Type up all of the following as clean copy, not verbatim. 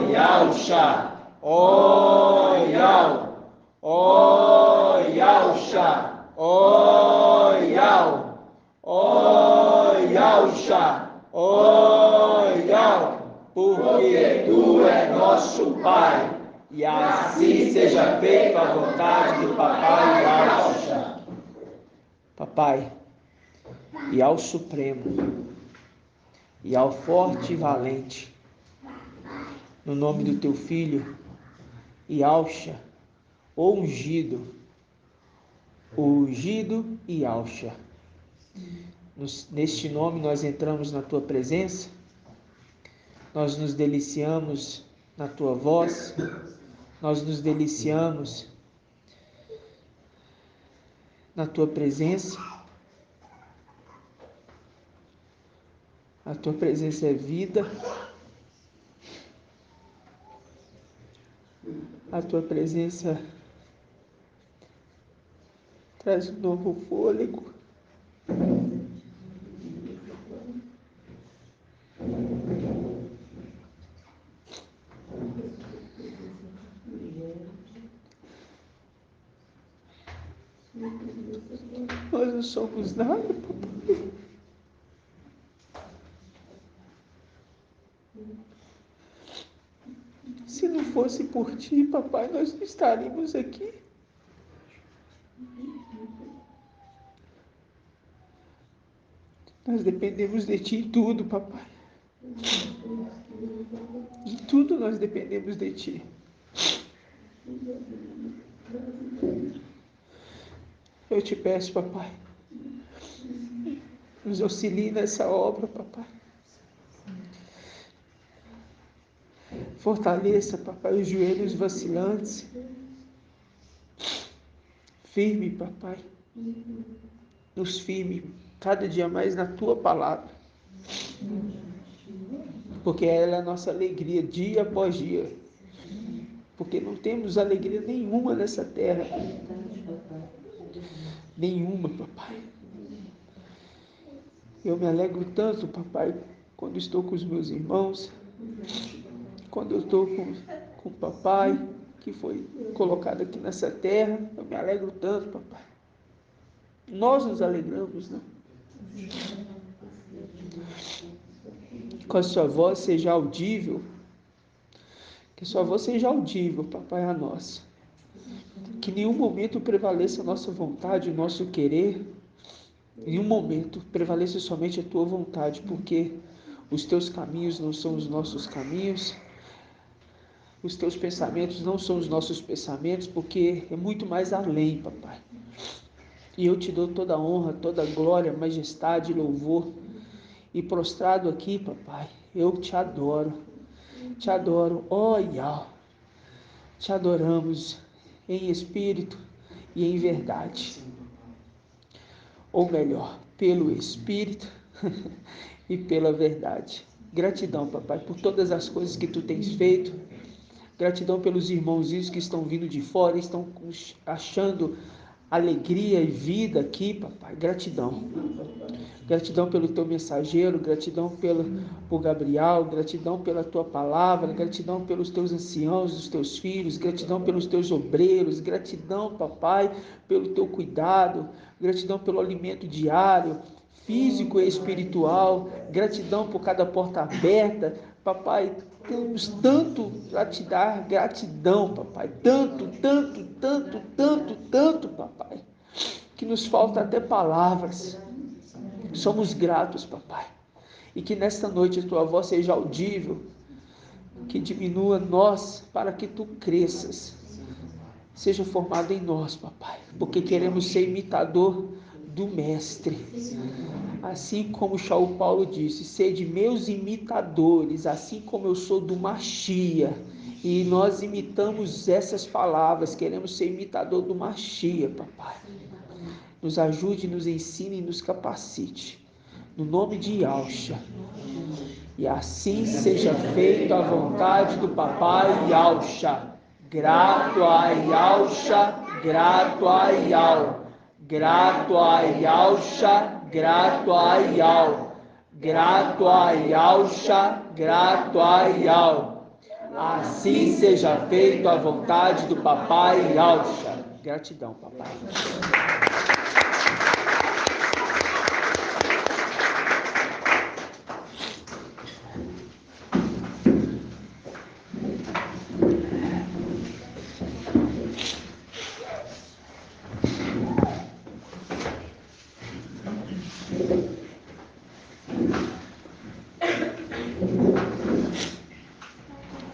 Yausha, ó Yau, ó Yausha, ó Yau, ó Yausha, ó Yau, porque tu é nosso Pai, e assim seja feita a vontade do Papai Yausha. Papai, e ao Supremo, e ao forte e valente, no nome do teu Filho, Yausha, o ungido e Yausha. Neste nome nós entramos na tua presença, nós nos deliciamos na tua voz, nós nos deliciamos na tua presença. A tua presença é vida, a tua presença traz um novo fôlego. Nós não somos nada, papai. Se não fosse por ti, papai, nós não estaríamos aqui. Nós dependemos de ti em tudo, papai. Em tudo nós dependemos de ti. Eu te peço, papai, nos auxilie nessa obra, papai. Fortaleça, papai, os joelhos vacilantes. Firme, papai. Nos firme cada dia mais na tua palavra. Porque ela é a nossa alegria dia após dia. Porque não temos alegria nenhuma nessa terra. Nenhuma, papai. Eu me alegro tanto, papai, quando estou com os meus irmãos, quando eu estou com o papai, que foi colocado aqui nessa terra. Eu me alegro tanto, papai. Nós nos alegramos, né? Que a sua voz seja audível. Que a sua voz seja audível, papai, a nossa. Que em nenhum momento prevaleça a nossa vontade, o nosso querer. Em nenhum momento prevaleça somente a tua vontade, porque os teus caminhos não são os nossos caminhos. Os teus pensamentos não são os nossos pensamentos, porque é muito mais além, papai. E eu te dou toda a honra, toda a glória, majestade e louvor. E prostrado aqui, papai, eu te adoro. Te adoro, ó Yau. Te adoramos em espírito e em verdade. Ou melhor, pelo espírito e pela verdade. Gratidão, papai, por todas as coisas que tu tens feito. Gratidão pelos irmãozinhos que estão vindo de fora, estão achando alegria e vida aqui, papai. Gratidão. Gratidão pelo teu mensageiro, gratidão por Gabriel, gratidão pela tua palavra, gratidão pelos teus anciãos, os teus filhos, gratidão pelos teus obreiros, gratidão, papai, pelo teu cuidado, gratidão pelo alimento diário, físico e espiritual, gratidão por cada porta aberta, papai. Temos tanto a te dar gratidão, papai, tanto, papai, que nos falta até palavras. Somos gratos, papai, e que nesta noite a tua voz seja audível, que diminua nós para que tu cresças, seja formado em nós, papai, porque queremos ser imitador do mestre, assim como Shaul Paulo disse, sede meus imitadores, assim como eu sou do Machia, e nós imitamos essas palavras, queremos ser imitador do Machia, papai. Nos ajude, nos ensine e nos capacite. No nome de Yausha. E assim seja feita a vontade do papai Yausha. Grato a Yausha, grato a Yau. Grato a Yausha, grato a Yau. grato a Yalcha, grato a Yal. Assim seja feito a vontade do papai Yalcha. Gratidão, papai.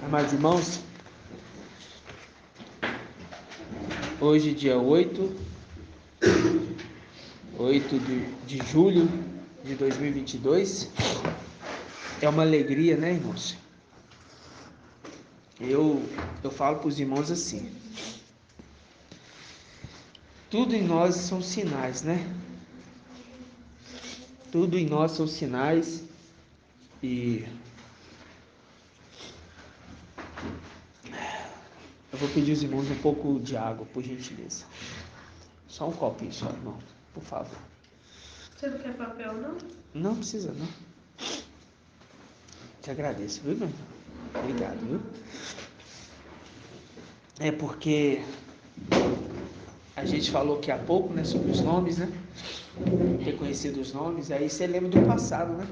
Amados irmãos, hoje dia 8 de julho de 2022, é uma alegria, né, irmãos? Eu falo para os irmãos assim, tudo em nós são sinais, né? Tudo em nós são sinais e eu vou pedir aos irmãos um pouco de água, por gentileza. Só um copinho só, irmão, por favor. Você não quer papel, não? Não precisa, não. Te agradeço, viu, meu irmão? Obrigado, viu? É porque a gente falou aqui há pouco, né, sobre os nomes, né? Ter conhecido os nomes, aí você lembra do passado, né?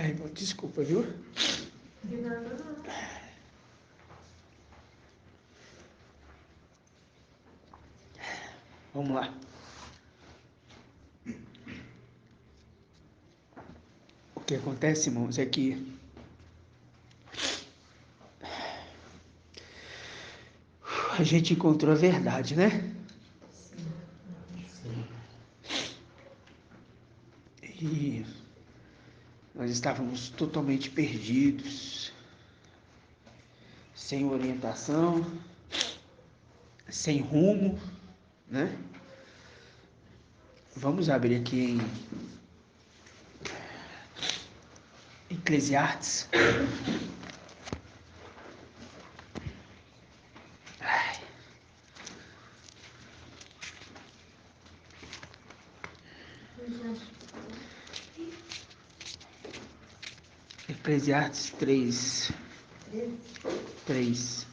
Irmão, desculpa, viu? De nada, não. Vamos lá. O que acontece, irmãos, é que a gente encontrou a verdade, né? E nós estávamos totalmente perdidos, sem orientação, sem rumo, né? Vamos abrir aqui em Eclesiastes. Eclesiastes 3. 3.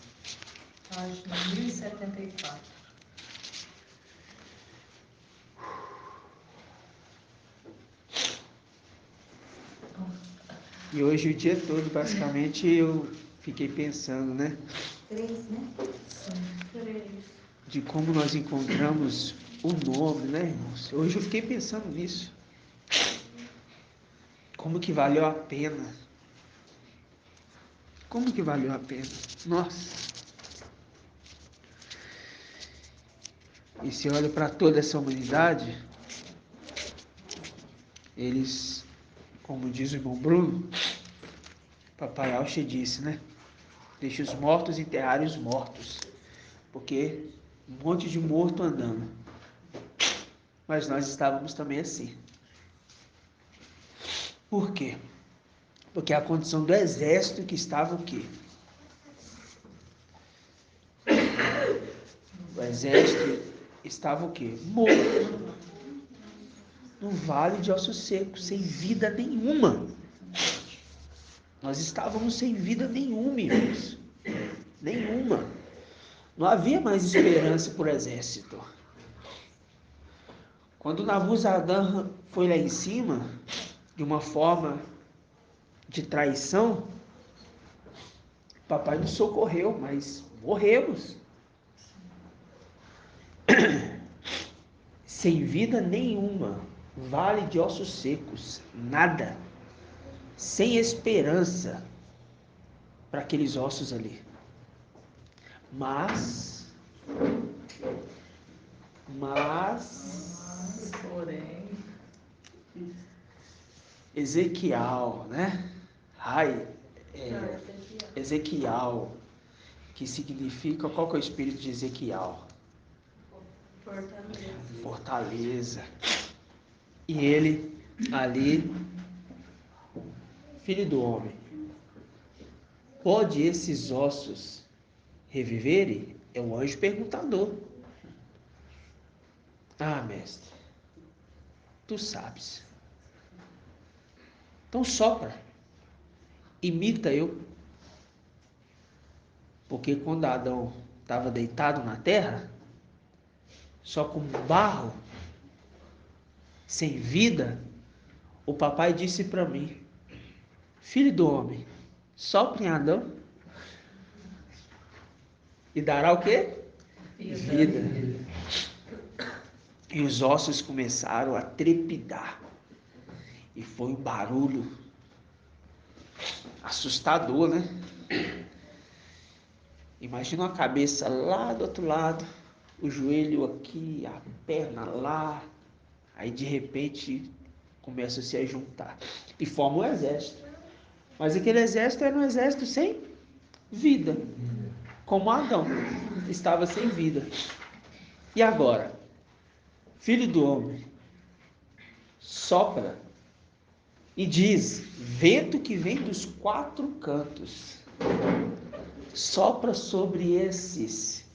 Página 1074. E hoje o dia todo, basicamente, eu fiquei pensando, né? 3, né? Sim. 3. De como nós encontramos o nome, né, irmãos? Hoje eu fiquei pensando nisso. Como que valeu a pena? Como que valeu a pena? Nossa! E se olha para toda essa humanidade, eles, como diz o irmão Bruno, papai Alche disse, né? Deixa os mortos enterrarem os mortos, porque um monte de morto andando. Mas nós estávamos também assim. Por quê? Porque a condição do exército que estava o quê? O exército estava o quê? Morto. Num vale de ossos secos, sem vida nenhuma. Nós estávamos sem vida nenhuma, irmãos. Nenhuma. Não havia mais esperança por exército. Quando Nabuzaradan foi lá em cima, de uma forma de traição, papai nos socorreu, mas morremos. Sem vida nenhuma, vale de ossos secos, nada. Sem esperança para aqueles ossos ali. Mas, porém, Ezequiel, né? Ezequiel, que significa, qual que é o espírito de Ezequiel? Fortaleza. E ele ali, filho do homem, pode esses ossos reviverem? É o anjo perguntador. Ah, mestre, tu sabes. Então sopra, imita eu. Porque quando Adão estava deitado na terra, só com barro, sem vida, o papai disse para mim: filho do homem, sopra em Adão e dará o quê? Vida. E os ossos começaram a trepidar. E foi um barulho assustador, né? Imagina a cabeça lá do outro lado, o joelho aqui, a perna lá. Aí de repente começa a se juntar e forma um exército. Mas aquele exército era um exército sem vida, como Adão estava sem vida. E agora, filho do homem, sopra e diz: vento que vem dos quatro cantos, sopra sobre esses.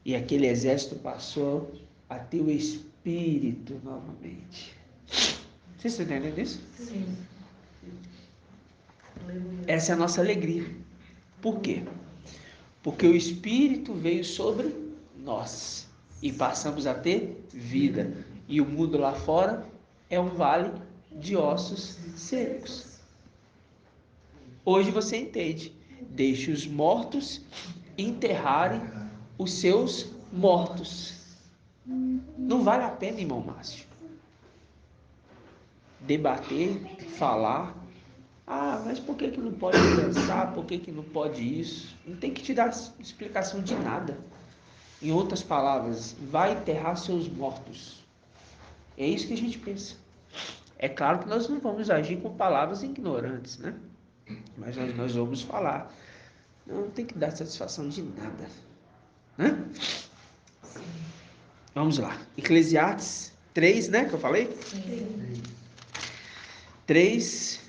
E aquele exército passou a ter o espírito novamente. Vocês estão entendendo isso? sim. Essa é a nossa alegria. Por quê? Porque o espírito veio sobre nós e passamos a ter vida. E o mundo lá fora é um vale de ossos secos. Hoje você entende. Deixe os mortos enterrarem os seus mortos. Não vale a pena, irmão Márcio, debater, falar. Ah, mas por que não pode dançar? Por que não pode isso? Não tem que te dar explicação de nada. Em outras palavras, vai enterrar seus mortos. É isso que a gente pensa. É claro que nós não vamos agir com palavras ignorantes, né? Mas nós vamos falar. Não tem que dar satisfação de nada, né? Vamos lá. Eclesiastes 3, né? Que eu falei? Sim. 3,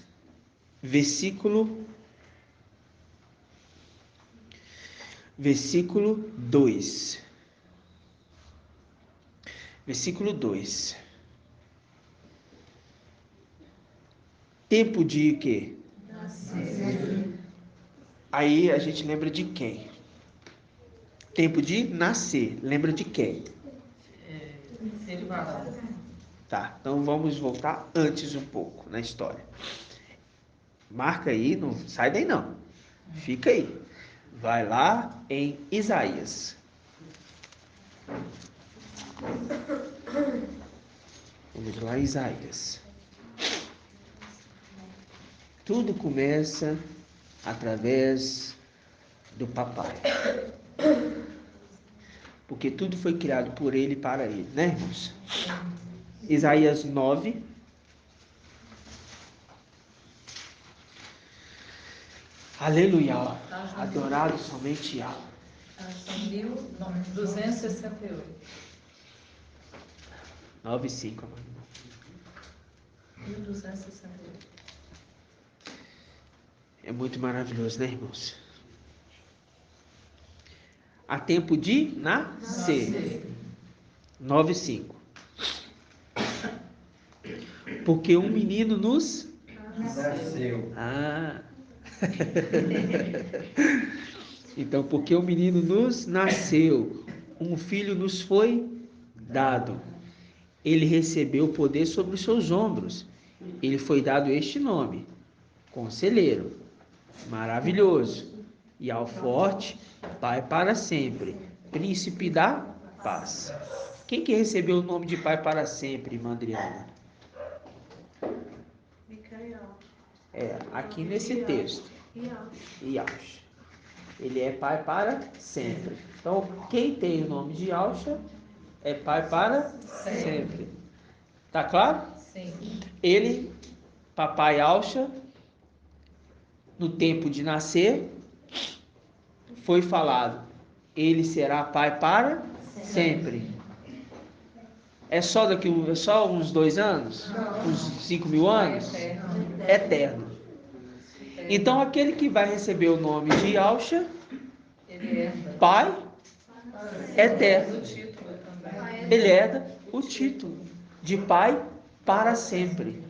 versículo 2. Versículo 2. Tempo de quê? Nascer. Aí a gente lembra de quem? Tempo de nascer. Lembra de quem? Filho varão. Tá, então vamos voltar antes um pouco na história. Marca aí, não sai daí não. Fica aí. Vai lá em Isaías. Vamos lá em Isaías. Tudo começa através do papai. Porque tudo foi criado por ele e para ele, né, irmãos? Isaías 9. Aleluia. Adorado somente Yahweh. Acho 1268. 9:5, amado. 1268. É muito maravilhoso, né, irmãos? Há tempo de nascer. 9:5. Porque um menino nos Nasceu. Ah. Então, porque o menino nos nasceu, um filho nos foi dado. Ele recebeu o poder sobre os seus ombros. Ele foi dado este nome: Conselheiro, Maravilhoso, e ao forte, Pai para sempre, Príncipe da paz. Quem que recebeu o nome de Pai para sempre, irmã Adriana? Micael. Aqui nesse texto. Yahshua. Ele é pai para sempre. Então, quem tem o nome de Yahshua é pai para sempre. Tá claro? Sim. Ele, papai Yahshua, no tempo de nascer, foi falado: ele será pai para sempre. É só uns 2 anos? Uns 5.000 anos? Eterno. Então, aquele que vai receber o nome de Yahshua, pai eterno, O título também. ele herda o título de pai para sempre.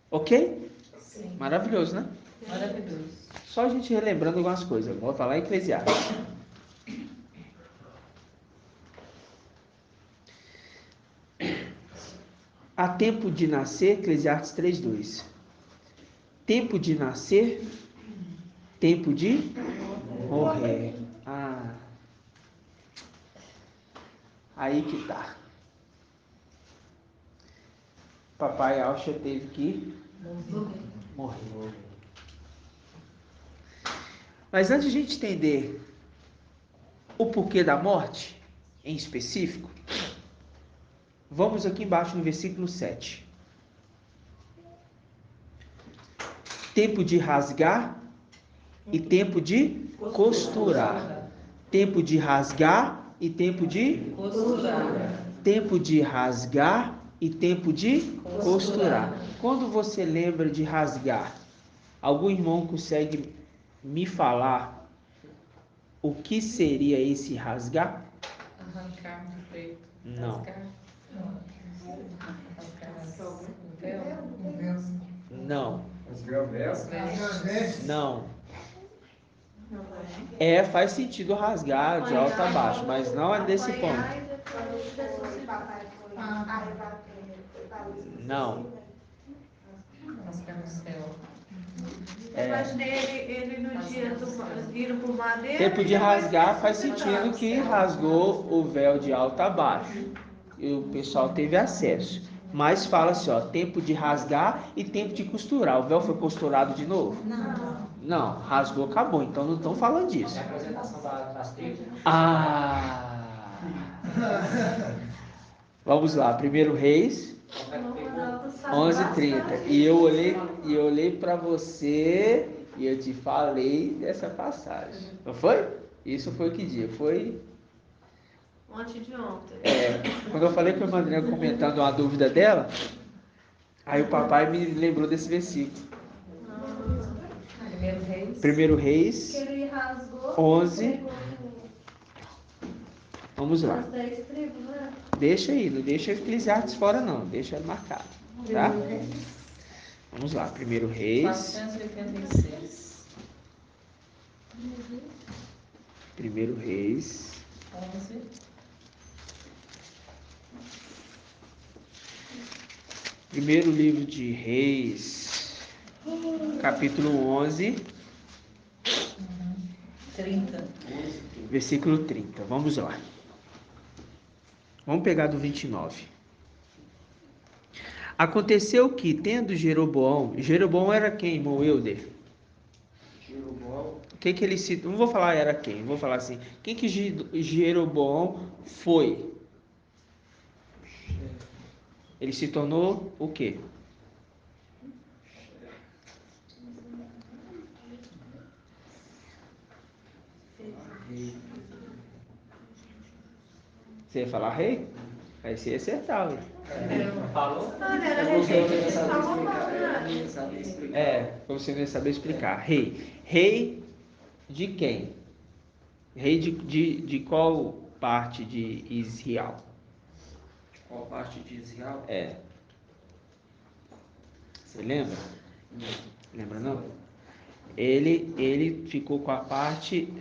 Ok? Sim. Maravilhoso, né? Maravilhoso. Só a gente relembrando algumas coisas. Volta lá em Eclesiastes. Há tempo de nascer, Eclesiastes 3:2. Tempo de nascer, tempo de morrer. Aí que tá. Papai Alcha teve que morrer. Mas antes de a gente entender o porquê da morte, em específico, vamos aqui embaixo no versículo 7. Tempo de rasgar e tempo de costurar. Tempo de rasgar e tempo de Costurar. tempo de rasgar e tempo de costurar. Quando você lembra de rasgar, algum irmão consegue me falar o que seria esse rasgar? Arrancar do peito. Não. Rasgar. Rasgar o véu. Não. Rasgar o véu. Não. Faz sentido rasgar de alto a baixo, mas não é desse ponto. Não. Rasgar o céu. Eu imaginei ele no dia do indo pro madeira. Tempo de rasgar faz sentido que rasgou o véu de alto a baixo. E o pessoal teve acesso. Mas fala assim, ó, tempo de rasgar e tempo de costurar. O véu foi costurado de novo? Não, rasgou, acabou. Então não estão falando disso. É a apresentação das tribos. Vamos lá, 1 Reis 11:30. E eu olhei para você e eu te falei dessa passagem. Não foi? Isso foi que dia? Foi Ontem de ontem. quando eu falei com a irmã Adriana comentando uma dúvida dela, aí o papai me lembrou desse versículo. 1 Reis Que ele rasgou. 11. Vamos lá. As 10 tribos, né? Deixa aí, não deixa Eclesiastes fora não, deixa marcado, tá? Vamos lá, 1 Reis 486. 1 Reis 11. Primeiro livro de Reis, capítulo 11, 30. versículo 30. Vamos lá. Vamos pegar do 29. Aconteceu que, tendo Jeroboão era quem, irmão Euder? Jeroboão. Quem que ele se... Não vou falar era quem, vou falar assim. Quem que Jeroboão foi? Ele se tornou o quê? Você ia falar rei? Aí você ia acertar, ué. Falou? Olha, era regente de Salomão, né? Como você não ia saber explicar. Rei. Rei de quem? Rei de qual parte de Israel? Qual parte de Israel? Você lembra? Lembra não? Ele ficou com a parte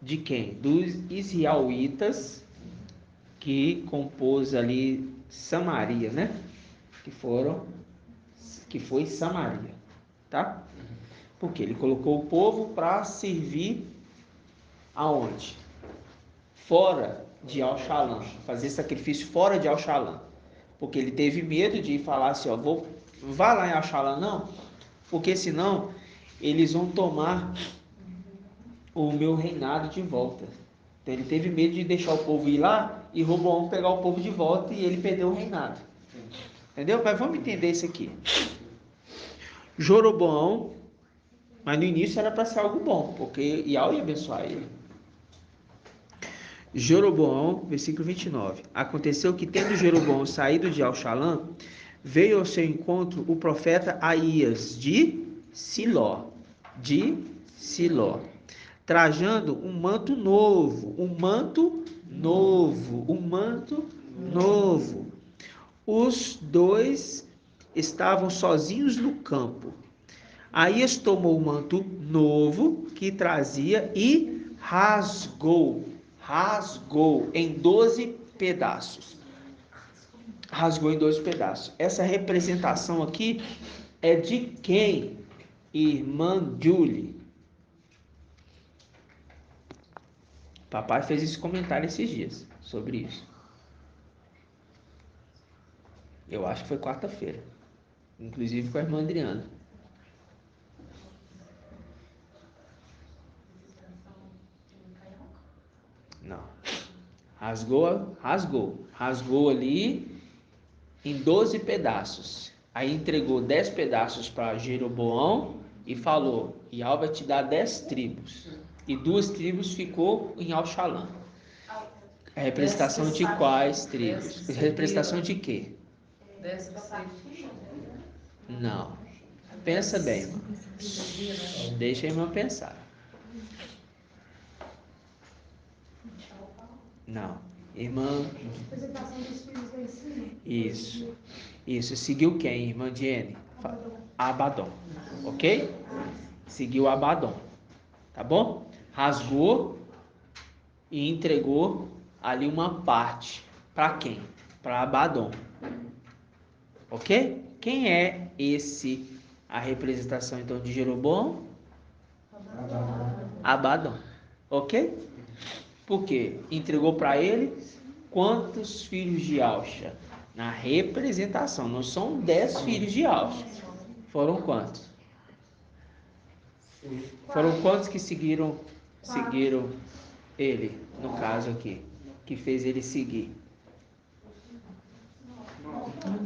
de quem? Dos israelitas que compôs ali Samaria, né? Que foi Samaria, tá? Porque ele colocou o povo para servir aonde? Fora de Al-Shalom, fazer sacrifício fora de Al-Shalom. Porque ele teve medo de falar assim, ó, vá lá em Al-Shalom, não, porque senão eles vão tomar o meu reinado de volta. Então ele teve medo de deixar o povo ir lá e Roboão pegar o povo de volta e ele perder o reinado. Entendeu? Mas vamos entender isso aqui. Jeroboão, mas no início era para ser algo bom, porque Yahweh ia abençoar ele. Jeroboão, versículo 29. Aconteceu que, tendo Jeroboão saído de Al-Shalom, veio ao seu encontro o profeta Aías de Siló, trajando um manto novo. Os dois estavam sozinhos no campo. Aías tomou o manto novo que trazia e rasgou em 12 pedaços. Rasgou em 12 pedaços. Essa representação aqui é de quem? Irmã Julie. Papai fez esse comentário esses dias sobre isso. Eu acho que foi quarta-feira. Inclusive com a irmã Adriana. Não. Rasgou ali em 12 pedaços. Aí entregou 10 pedaços para Jeroboão e falou: Yahweh vai te dar 10 tribos. E 2 tribos ficou em Al-Shalom. A representação de quais tribos? Representação de quê? Não. Pensa bem, irmão. Deixa a irmã pensar. Não. Irmã. Isso. Seguiu quem, irmã Diene? Abaddon. Ok? Seguiu Abaddon. Tá bom? Rasgou e entregou ali uma parte. Para quem? Para Abaddon. Ok? Quem é a representação então de Jeroboão? Abaddon. Ok? Porque entregou para ele quantos filhos de Alxa? Na representação, não são 10 filhos de Alxa. Foram quantos? Foram quantos que seguiram ele, no caso aqui, que fez ele seguir?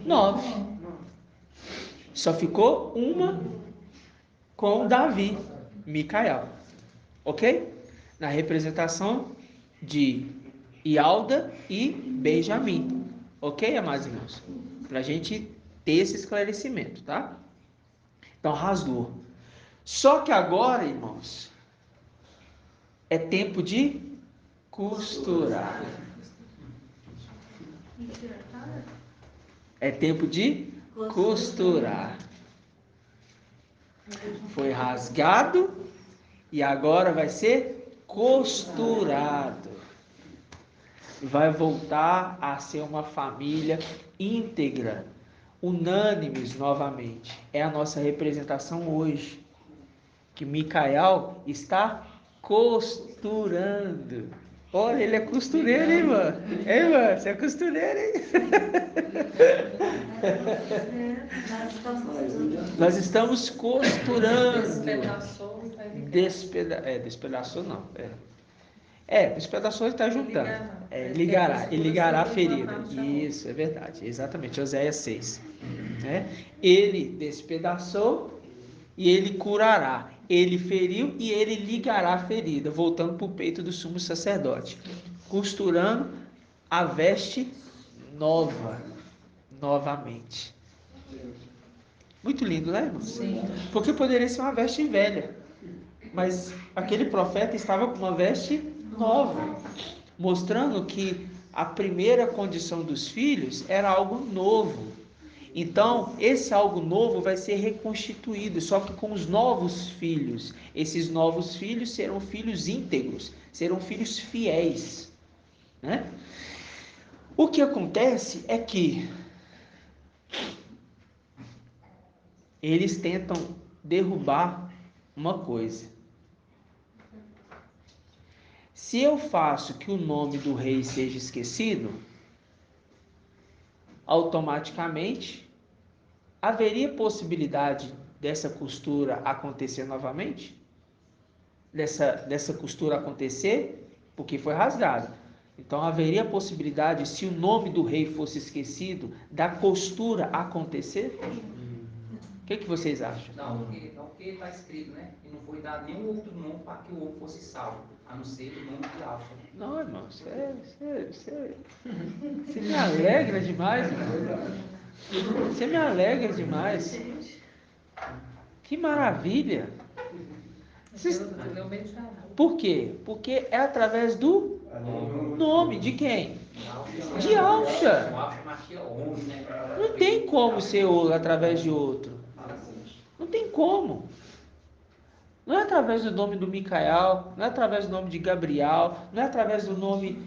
9. Só ficou uma com Davi, Micael. Ok? Na representação de Ialda e Benjamim. Ok, amados irmãos? Para a gente ter esse esclarecimento, tá? Então, rasgou. Só que agora, irmãos, é tempo de costurar. É tempo de costurar. Foi rasgado e agora vai ser costurado. Vai voltar a ser uma família íntegra, unânimes novamente. É a nossa representação hoje. Que Micael está costurando. Olha, ele é costureiro, hein, mano? Hein, mano? Você é costureiro, hein? Nós estamos costurando. Despedaçou não. Despedaçou e está juntando. Ligará a ferida. Isso, é verdade. Exatamente. Oséias 6. Ele despedaçou e ele curará. Ele feriu e ele ligará a ferida, voltando para o peito do sumo sacerdote, costurando a veste novamente. Muito lindo, né, irmão? Sim. Porque poderia ser uma veste velha, mas aquele profeta estava com uma veste nova, mostrando que a primeira condição dos filhos era algo novo. Então, esse algo novo vai ser reconstituído, só que com os novos filhos. Esses novos filhos serão filhos íntegros, serão filhos fiéis, né? O que acontece é que eles tentam derrubar uma coisa. Se eu faço que o nome do rei seja esquecido, automaticamente haveria possibilidade dessa costura acontecer novamente? Dessa costura acontecer? Porque foi rasgada. Então haveria possibilidade, se o nome do rei fosse esquecido, da costura acontecer? O que vocês acham? Não, porque está escrito, né? E não foi dado nenhum outro nome para que o outro fosse salvo, a não ser o nome de Alfa. Não, irmão, você me alegra demais, irmão. Você me alegra demais. Que maravilha. Por quê? Porque é através do nome de quem? De Alfa. Não tem como ser através de outro. Não tem como. Não é através do nome do Micael, não é através do nome de Gabriel, não é através do nome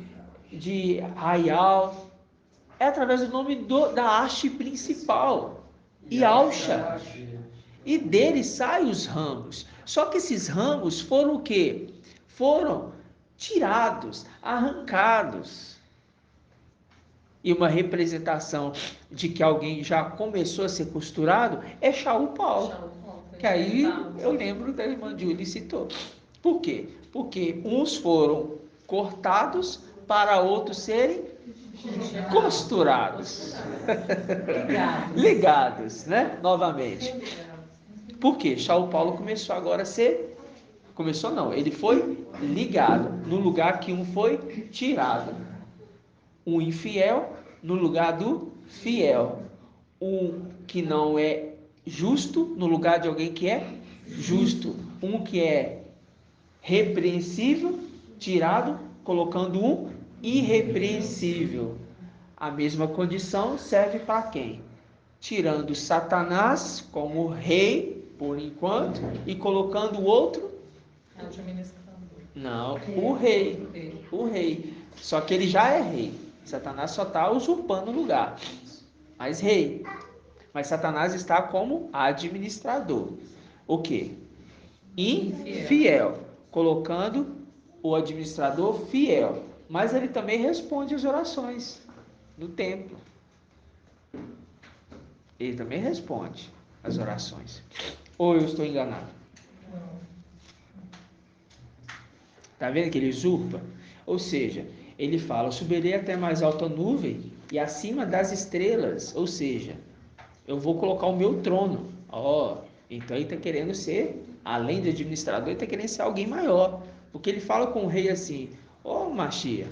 de Raial, é através do nome da haste principal, Yalcha. E dele saem os ramos. Só que esses ramos foram o quê? Foram tirados, arrancados. E uma representação de que alguém já começou a ser costurado é Shaul Paulo. Que aí eu lembro da irmã Júlia citou. Por quê? Porque uns foram cortados para outros serem costurados. Ligados, né? Novamente. Por quê? Shaul Paulo começou agora a ser... Começou não, ele foi ligado no lugar que um foi tirado. Um infiel no lugar do fiel. Um que não é justo no lugar de alguém que é justo. Um que é repreensível, tirado, colocando um irrepreensível. A mesma condição serve para quem? Tirando Satanás como rei, por enquanto, e colocando o outro? Não, o rei. O rei. Só que ele já é rei. Satanás só está usurpando o lugar. Mas rei. Mas Satanás está como administrador. O quê? Infiel. Colocando o administrador fiel. Mas ele também responde às orações do templo. Ele também responde às orações. Ou eu estou enganado? Está vendo que ele usurpa? Ou seja, ele fala, subirei até mais alta nuvem e acima das estrelas. Ou seja, eu vou colocar o meu trono. Então ele está querendo ser, além de administrador, ele está querendo ser alguém maior. Porque ele fala com o rei assim, Machia,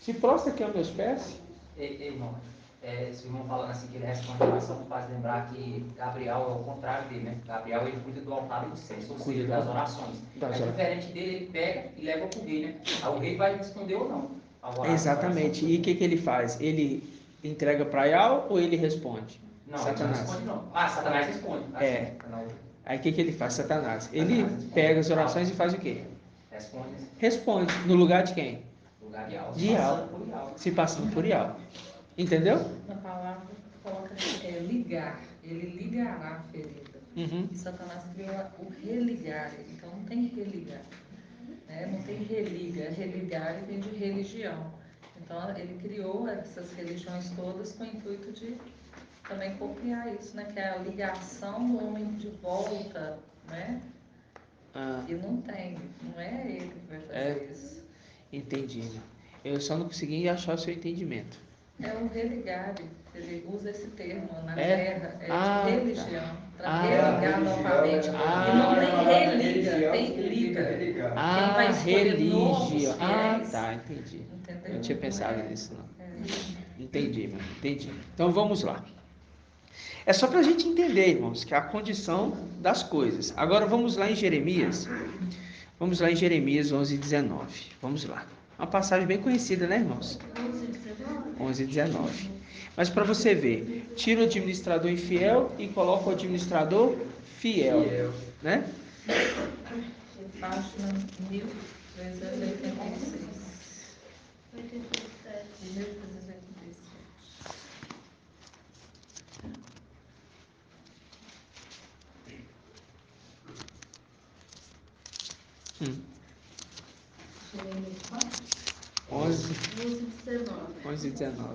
se prostra aqui aos meus pés. Irmão, esse irmão falando assim que ele responde a oração, faz lembrar que Gabriel é o contrário dele, né? Gabriel ele cuida do altar do incenso, ou seja, das orações. Diferente dele, ele pega e leva para o rei, né? Aí o rei vai responder ou não. Exatamente. E o que ele faz? Ele entrega para Yal ou ele responde? Não, Satanás. Ele não responde não. Satanás responde. Aí o que ele faz? Satanás. Ele pega as orações e faz o quê? Responde. No lugar de quem? No lugar de Yal. De Yal. Se passando por Yal. Entendeu? Na palavra coloca ligar. Ele ligará a ferida. Uhum. E Satanás criou o religar. Então não tem religar. Não tem religa. Religar vem de religião. Então ele criou essas religiões todas com o intuito de também copiar isso, né? Que é a ligação do homem de volta, né? E não tem, não é ele que vai fazer isso. Entendi. Eu só não consegui achar o seu entendimento. É o religar, ele usa esse termo na terra, de religião, para religar novamente. E não tem religa, tem liga. Quem vai escolher novos fiéis, entendi. Entendeu? Não tinha pensado nisso, não. Entendi. Então vamos lá. É só para a gente entender, irmãos, que é a condição das coisas. Agora vamos lá em Jeremias. Vamos lá em Jeremias 11:19. Vamos lá. Uma passagem bem conhecida, né, irmãos? 11:19. Mas para você ver, tira o administrador infiel e coloca o administrador fiel, né? Página 1386. 1387. Jeremias quanto? 11, 19. 11 e 19.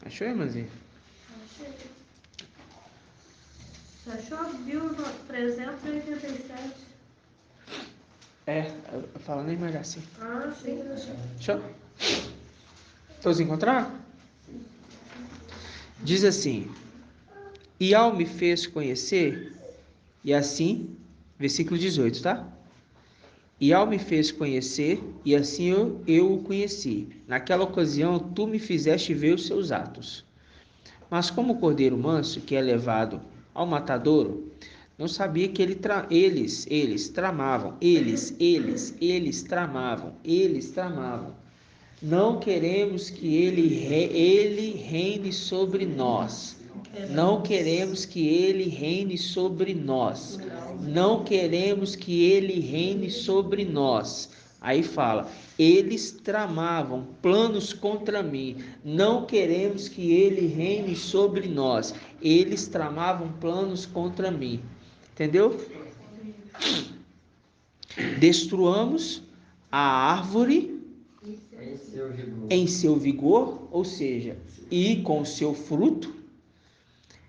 Achou, irmãzinha? Achei. Você achou? 1387. Falando em mais assim. Ah, sim. Achou? Todos encontraram? Diz assim: e ao me fez conhecer, e assim, versículo 18, tá? E ao me fez conhecer, e assim eu o conheci. Naquela ocasião, tu me fizeste ver os seus atos. Mas como o cordeiro manso, que é levado ao matadouro, não sabia que eles tramavam. Eles tramavam. Não queremos que ele reine sobre nós. Não queremos que ele reine sobre nós. Não queremos que ele reine sobre nós. Aí fala, eles tramavam planos contra mim. Não queremos que ele reine sobre nós. Eles tramavam planos contra mim. Entendeu? Destruamos a árvore em seu vigor, ou seja, e com seu fruto,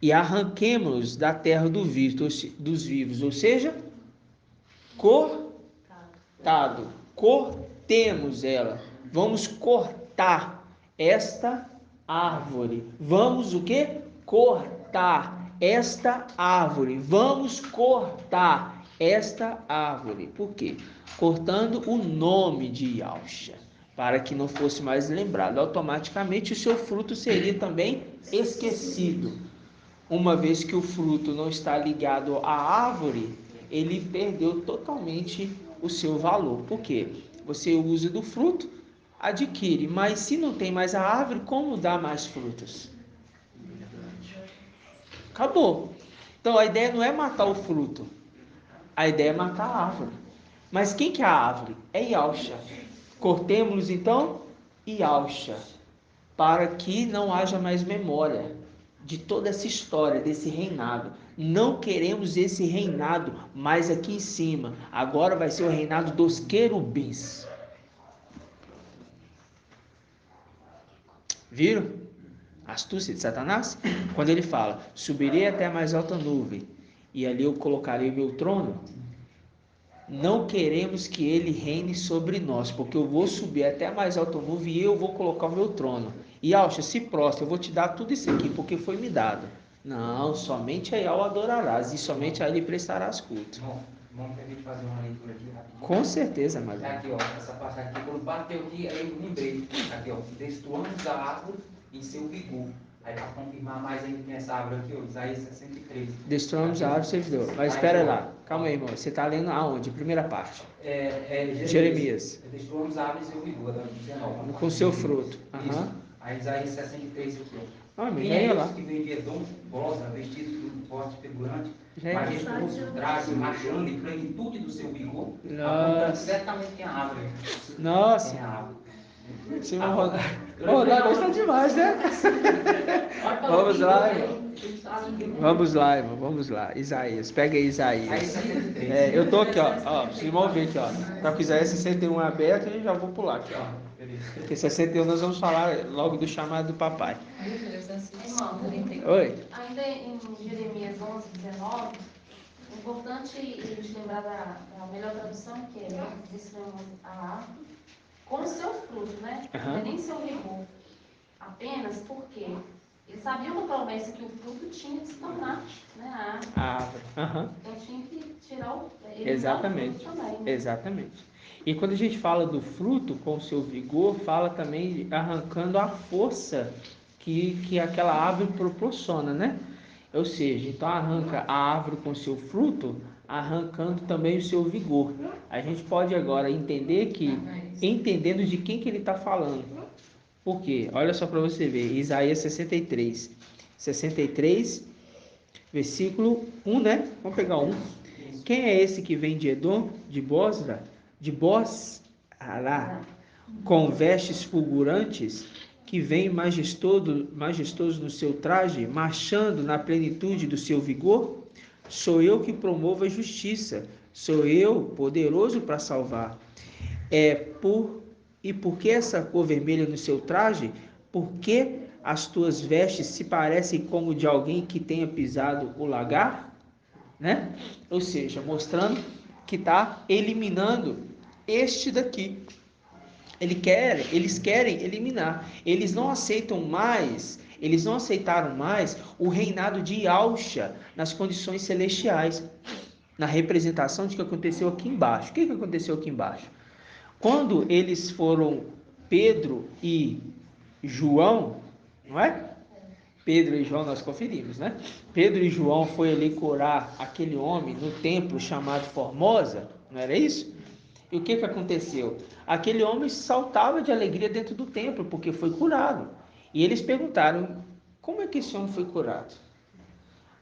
e arranquemos da terra dos vivos, ou seja, cortemos ela. Vamos cortar esta árvore. Vamos o quê? Cortar esta árvore. Vamos cortar esta árvore. Por quê? Cortando o nome de Yahshua, para que não fosse mais lembrado. Automaticamente o seu fruto seria também esquecido. Uma vez que o fruto não está ligado à árvore, ele perdeu totalmente o seu valor. Por quê? Você usa do fruto, adquire, mas se não tem mais a árvore, como dá mais frutos? Acabou. Então a ideia não é matar o fruto, a ideia é matar a árvore. Mas quem que é a árvore? É Yahshua. Cortemos então Yahshua, para que não haja mais memória de toda essa história, desse reinado. Não queremos esse reinado mais aqui em cima. Agora vai ser o reinado dos querubins. Viram? Astúcia de Satanás? Quando ele fala, subirei até a mais alta nuvem, e ali eu colocarei meu trono. Não queremos que ele reine sobre nós, porque eu vou subir até a mais alta nuvem e eu vou colocar o meu trono. E Yahshua, se prostra, eu vou te dar tudo isso aqui, porque foi me dado. Não, somente a Yahweh adorarás e somente a ele prestarás culto. Vamos permitir fazer uma leitura aqui rapidinho. Com certeza, mas Aqui, ó, essa passagem aqui, quando bateu aqui, aí eu lembrei. Aqui, ó, destruamos a árvore em seu vigor. Aí para confirmar mais ainda nessa árvore aqui, ó, Isaías 63. destruamos a árvore servidor. Mas espera lá, calma aí, irmão. Você está lendo aonde? Primeira parte. Jeremias. Destruamos a árvore em seu vigor, 19. Com seu fruto. Isso. Aí Isaías 63 aqui, ó. Quem é lá? esse que vem de Edom, Bosa, vestido de forte figurante, Já é. majestoso traje, marchando em plenitude do seu vigor, Nossa. apontando certamente tem a árvore. Nossa. Tem a árvore. Simão Ronaldo está demais, né? Vamos lá, irmão. Vamos lá. Isaías, pega aí Isaías. Eu tô aqui, ó. Vocês vão ver aqui, ó. Tá com Isaías 61 aberto e já vou pular aqui, ó. Porque 61 nós vamos falar logo do chamado do papai. Irmão, Oi. ainda em Jeremias 11, 19, é importante a gente lembrar da melhor tradução, que é destruímos a árvore com o seu fruto, né? Não é nem seu rigor. Apenas porque eles sabiam da promessa que o fruto tinha que se tornar, né, a árvore. Então tinha que tirar o Exatamente. fruto também, né? Exatamente. E quando a gente fala do fruto com o seu vigor, fala também arrancando a força que aquela árvore proporciona, né? Ou seja, então arranca a árvore com seu fruto, arrancando também o seu vigor. A gente pode agora entender que, entendendo de quem que ele está falando. Por quê? Olha só para você ver, Isaías 63, versículo 1, né? Vamos pegar 1. Quem é esse que vem de Edom, de Bosra, de Bosra, com vestes fulgurantes, que vem majestoso no seu traje, marchando na plenitude do seu vigor? Sou eu que promovo a justiça, sou eu poderoso para salvar. E por que essa cor vermelha no seu traje? Porque as tuas vestes se parecem como de alguém que tenha pisado o lagar? Né? Ou seja, mostrando que está eliminando este daqui. Eles querem eliminar. Eles não aceitaram mais o reinado de Yahushua nas condições celestiais, na representação de que aconteceu aqui embaixo. O que aconteceu aqui embaixo? Quando eles foram, Pedro e João, não é? Pedro e João nós conferimos, né? Pedro e João foi ali curar aquele homem no templo chamado Formosa, não era isso? E o que aconteceu? Aquele homem saltava de alegria dentro do templo, porque foi curado. E eles perguntaram, como é que esse homem foi curado?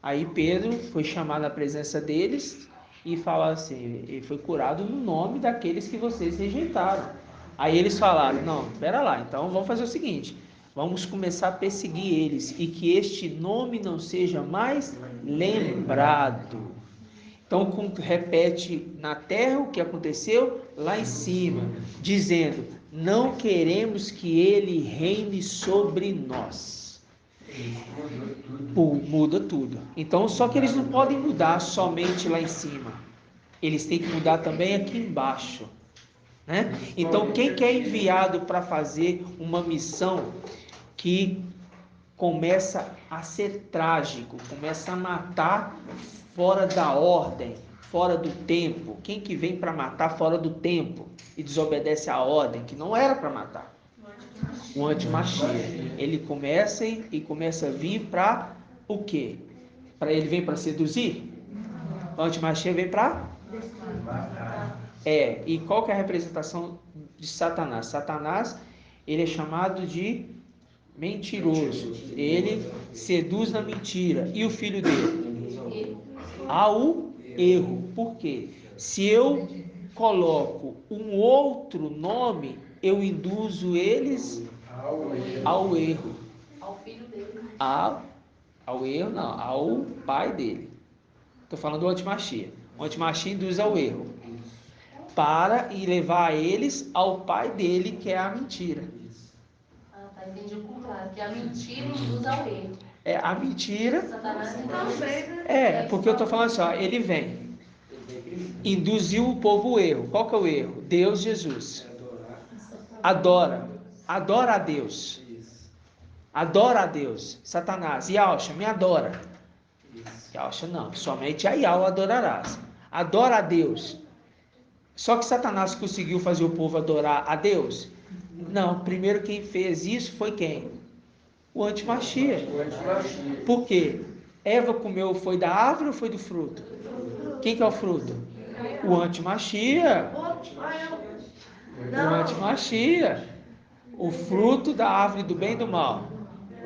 Aí Pedro foi chamar na presença deles e falou assim, ele foi curado no nome daqueles que vocês rejeitaram. Aí eles falaram, não, espera lá, então vamos fazer o seguinte, vamos começar a perseguir eles e que este nome não seja mais lembrado. Então repete na terra o que aconteceu lá em cima, dizendo, não queremos que ele reine sobre nós. Muda tudo. Então, só que eles não podem mudar somente lá em cima. Eles têm que mudar também aqui embaixo. Né? Então, quem que é enviado para fazer uma missão que começa a ser trágico, começa a matar fora da ordem, fora do tempo? Quem que vem para matar fora do tempo e desobedece à ordem, que não era para matar? O antimachia. Ele começa a vir para o quê? Ele vem para seduzir? O antimachia vem para e qual que é a representação de Satanás? Satanás, ele é chamado de mentiroso. Ele seduz na mentira. E o filho dele? Ao erro. Por quê? Se eu coloco um outro nome, eu induzo eles ao erro. Ao filho dele. Ao erro, não. Ao pai dele. Estou falando do antimachia. O antimachia induz ao erro. Para e levar eles ao pai dele, que é a mentira. Tá, entendi o contrário, que a mentira induz ao erro. A mentira. Satanás porque eu estou falando assim, ó, ele vem, induziu o povo ao erro. Qual que é o erro? Deus, Jesus. Adora a Deus. Adora a Deus. Satanás, Yahushua, me adora. Yahushua não, somente a Yahushua adorarás. Adora a Deus. Só que Satanás conseguiu fazer o povo adorar a Deus? Não, primeiro quem fez isso foi quem? O antimachia. Por quê? Eva comeu, foi da árvore ou foi do fruto? Quem que é o fruto? O antimachia. O antimachia. O fruto da árvore do bem e do mal.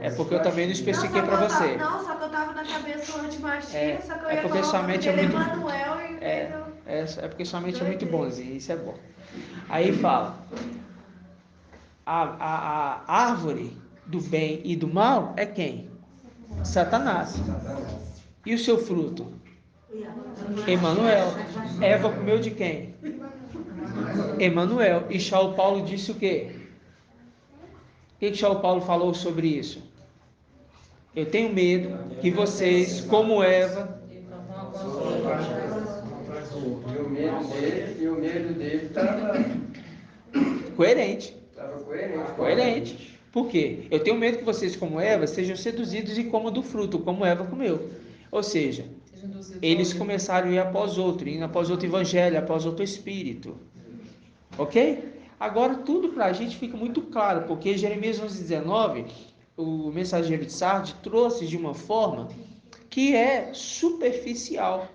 É porque eu também não especifiquei para você. Não, só que eu estava na cabeça o antimachia, só que eu ia porque sua mente é muito... porque sua mente é muito bonzinha, isso é bom. Aí fala, a árvore do bem e do mal é quem? Satanás. E o seu fruto? Emanuel. Eva comeu de quem? Emanuel. E Paulo Paulo disse o quê? O que Paulo Paulo falou sobre isso? Eu tenho medo que vocês, como Eva... E o medo dele estava coerente. Coerente. Por quê? Eu tenho medo que vocês, como Eva, sejam seduzidos e comam do fruto, como Eva comeu. Ou seja, eles começaram a ir após outro, indo após outro evangelho, após outro espírito. Ok? Agora tudo para a gente fica muito claro, porque Jeremias 11:19, o mensageiro de Sardes trouxe de uma forma que é superficial.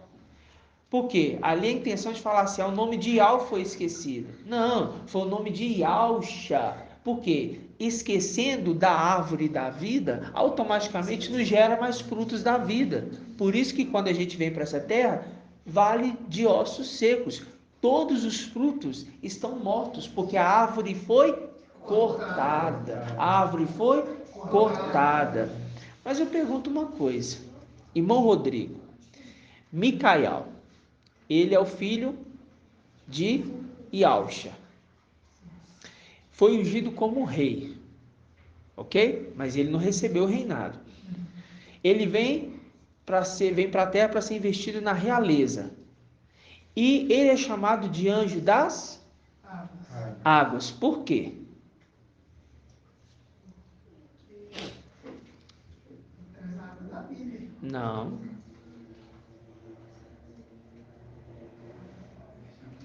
Por quê? Ali a intenção de falar assim, o nome de Yahweh foi esquecido. Não, foi o nome de Yahushua. Porque esquecendo da árvore da vida, automaticamente nos gera mais frutos da vida. Por isso que quando a gente vem para essa terra, vale de ossos secos. Todos os frutos estão mortos, porque a árvore foi cortada. A árvore foi cortada. Mas eu pergunto uma coisa, irmão Rodrigo, Micael, ele é o filho de Iausha. Foi ungido como rei, ok? Mas ele não recebeu o reinado. Ele vem para a terra para ser investido na realeza. E ele é chamado de anjo das águas. Por quê? Não.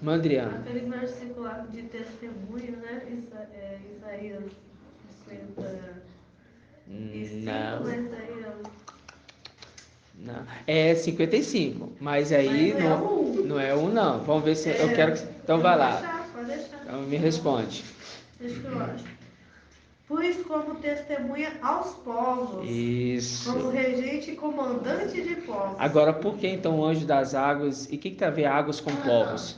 Mandriana. Aquele versículo lá de testemunho, né? Isaías 50. Não. Não. É 55, mas aí não é um não. Vamos ver se eu quero que... Então vai lá. Pode deixar. Então me responde. Deixa eu acho. Pus como testemunha aos povos. Isso. Como regente e comandante de povos. Agora, por que então o anjo das águas? E o que tem a ver águas com povos?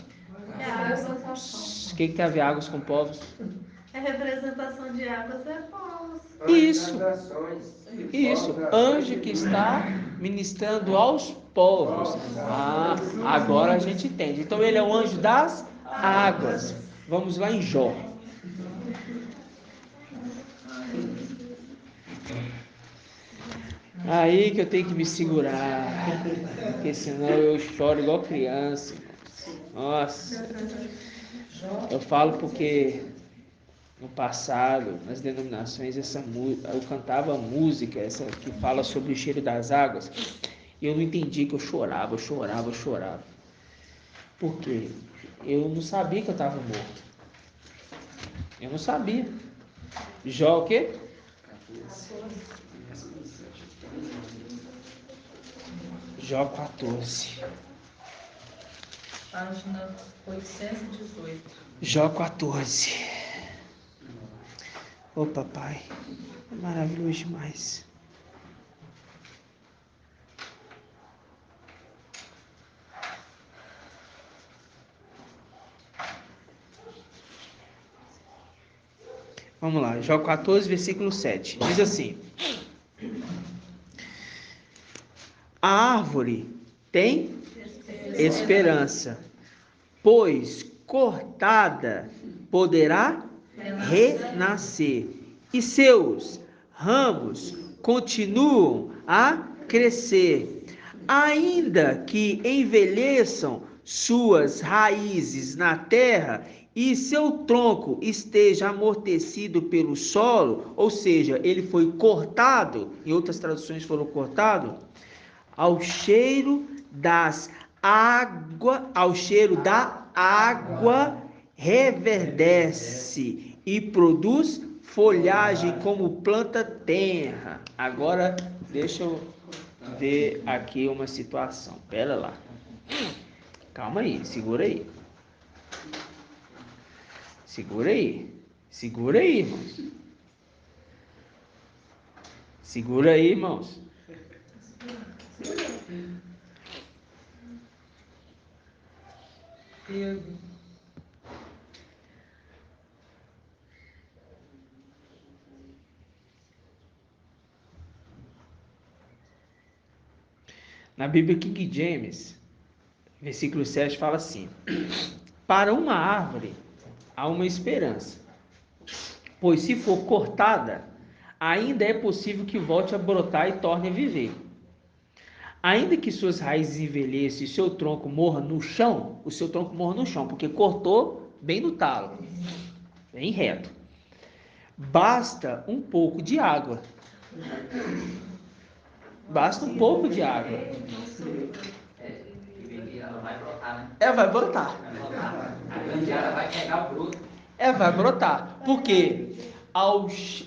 É a representação. O que tem a ver águas com povos? É representação de águas é povos. Isso. Isso. Anjo que está ministrando aos povos. Ah, agora a gente entende. Então ele é o anjo das águas. Vamos lá em Jó. Aí que eu tenho que me segurar, porque senão eu choro igual criança. Nossa, eu falo porque no passado, nas denominações, eu cantava música, essa que fala sobre o cheiro das águas, e eu não entendi que eu chorava. Por quê? Eu não sabia que eu estava morto. Eu não sabia. Jó o quê? Jó 14. Página 818. Jó 14. Ô papai, é maravilhoso demais. Vamos lá, Jó 14, versículo 7. Diz assim: a árvore tem esperança, pois cortada poderá renascer, e seus ramos continuam a crescer, ainda que envelheçam suas raízes na terra e seu tronco esteja amortecido pelo solo, ou seja, ele foi cortado, em outras traduções foram cortado, ao cheiro da água reverdece e produz folhagem como planta tenra. Agora deixa eu ver aqui uma situação. Pera lá. Calma aí, segura aí. Segura aí, irmãos. Segura aí, irmãos. Na Bíblia King James, versículo 7 fala assim: para uma árvore há uma esperança, pois se for cortada, ainda é possível que volte a brotar e torne a viver. Ainda que suas raízes envelheçam e seu tronco morra no chão, porque cortou bem no talo, bem reto. Basta um pouco de água. Basta um pouco de água. Ela vai brotar, né? Vai brotar. A grande área vai pegar o broto. Vai brotar. Porque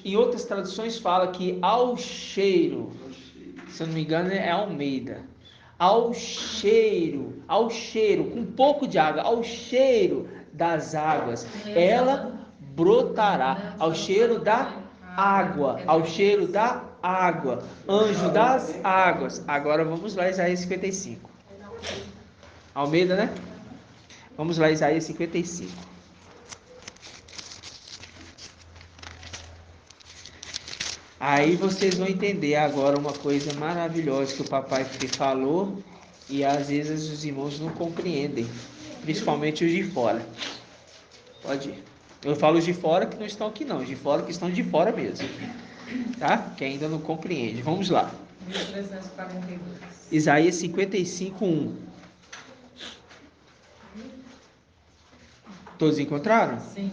em outras traduções fala que ao cheiro, se eu não me engano é Almeida, ao cheiro, com um pouco de água, ao cheiro das águas, ela brotará. Ao cheiro da água, ao cheiro da água, anjo das águas. Agora vamos lá, Isaías 55. Almeida, né? Vamos lá, Isaías 55. Aí vocês vão entender agora uma coisa maravilhosa que o papai falou e às vezes os irmãos não compreendem, principalmente os de fora. Pode ir. Eu falo os de fora que não estão aqui não, os de fora que estão de fora mesmo, tá? Que ainda não compreende. Vamos lá. 1342. Isaías 55, 1. Todos encontraram? Sim.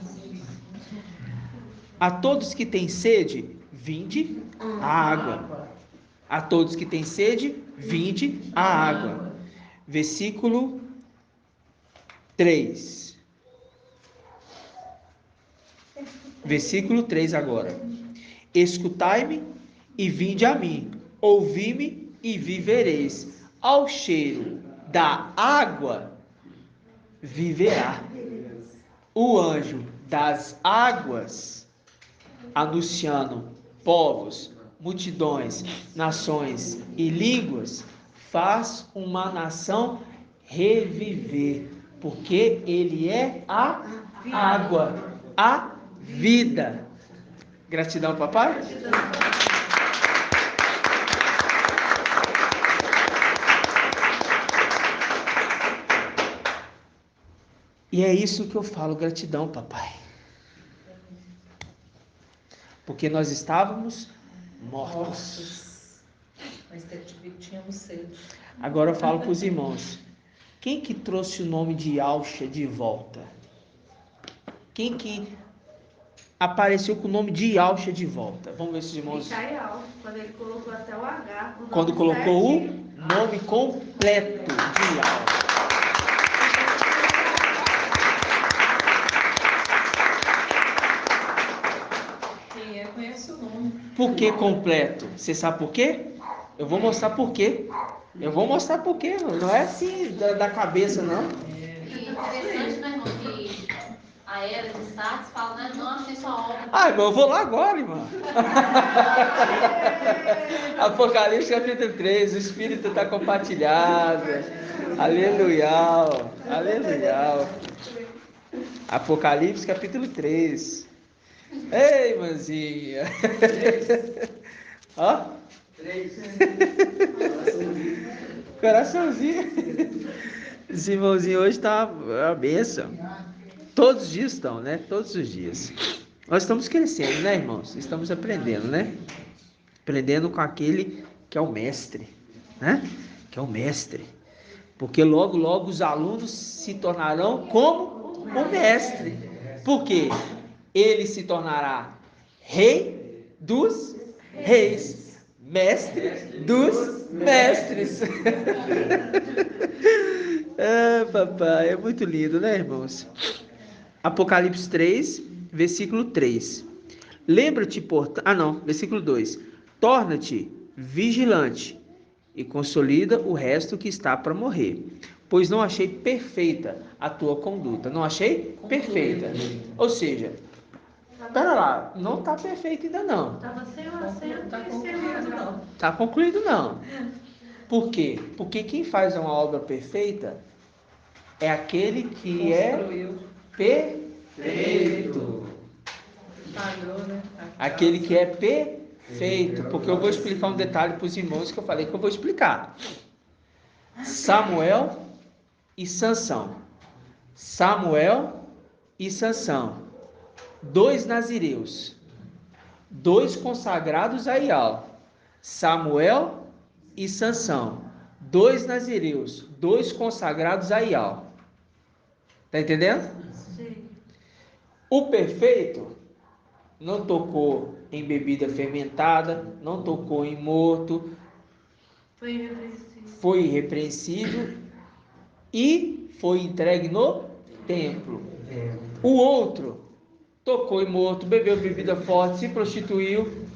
A todos que têm sede, vinde a água. A todos que têm sede, vinde a água. Versículo 3. Versículo 3 agora. Escutai-me e vinde a mim. Ouvi-me e vivereis. Ao cheiro da água viverá. O anjo das águas, anunciando povos, multidões, nações e línguas, faz uma nação reviver, porque ele é a água, a vida. Gratidão, papai. E é isso que eu falo, gratidão, papai. Porque nós estávamos mortos. Mas tínhamos sede. Agora eu falo para os irmãos. Quem que trouxe o nome de Alcha de volta? Quem que apareceu com o nome de Alcha de volta? Vamos ver se os irmãos... Micael, quando ele colocou até o H. Quando colocou o nome completo de Alcha. Conhece o nome. Por que completo? Você sabe por quê? Eu vou mostrar por quê. Eu vou mostrar por quê. Não é assim da cabeça, não. E interessante, né, irmão, que a era de Sardes fala, né, não achei sua obra. Ah, irmão, eu vou lá agora, irmão. Apocalipse capítulo 3, o Espírito está compartilhado. Aleluia. Aleluia. Apocalipse capítulo 3. Ei, irmãzinha. Ó. 3. Coraçãozinho. Esse irmãozinho hoje está a benção. Todos os dias estão, né? Todos os dias. Nós estamos crescendo, né, irmãos? Estamos aprendendo, né? Aprendendo com aquele que é o mestre, né? Que é o mestre. Porque logo, logo os alunos se tornarão como o mestre. Por quê? Ele se tornará rei dos reis, mestre dos mestres. Ah, papai, é muito lindo, né, irmãos? Apocalipse 3, versículo 3. Lembra-te, versículo 2. Torna-te vigilante e consolida o resto que está para morrer, pois não achei perfeita a tua conduta. Não achei perfeita. Ou seja, pera lá, não está perfeito ainda não. Estava sem o Não está concluído, não. Está concluído não. Por quê? Porque quem faz uma obra perfeita é aquele que Construiu. é perfeito. Falhou, né? Aquele que é perfeito. Porque eu vou explicar um detalhe para os irmãos que eu falei que eu vou explicar. Samuel e Sansão. Samuel e Sansão. 2 nazireus. 2 consagrados a Ial. Samuel e Sansão. 2 nazireus. 2 consagrados a Ial. Tá entendendo? Sim. O perfeito não tocou em bebida fermentada, não tocou em morto, Foi irrepreensível. foi irrepreensível e foi entregue no templo. O outro tocou em morto, bebeu bebida forte, se prostituiu.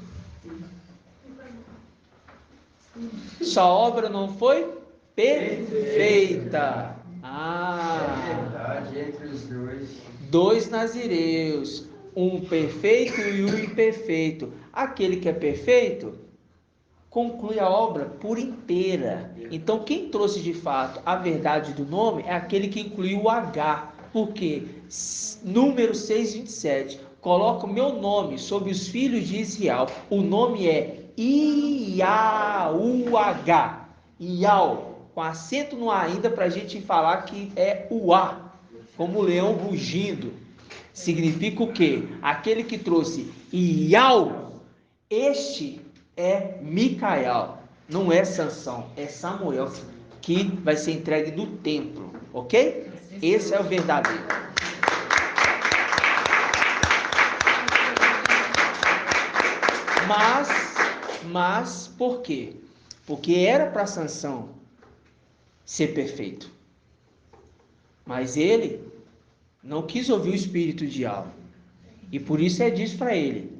Sua obra não foi perfeita. É verdade, entre os dois. 2 nazireus, um perfeito e um imperfeito. Aquele que é perfeito conclui a obra por inteira. Então, quem trouxe de fato a verdade do nome é aquele que incluiu o H. Porque número 6:27 coloca o meu nome sobre os filhos de Israel. O nome é Iauh. Iau, com acento no A ainda, para a gente falar que é o A, como o leão rugindo. Significa o quê? Aquele que trouxe Iau, este é Micael, não é Sansão, é Samuel, que vai ser entregue do templo, ok? Esse é o verdadeiro. Mas por quê? Porque era para Sansão ser perfeito, mas ele não quis ouvir o espírito de Yahweh, e por isso é disso para ele: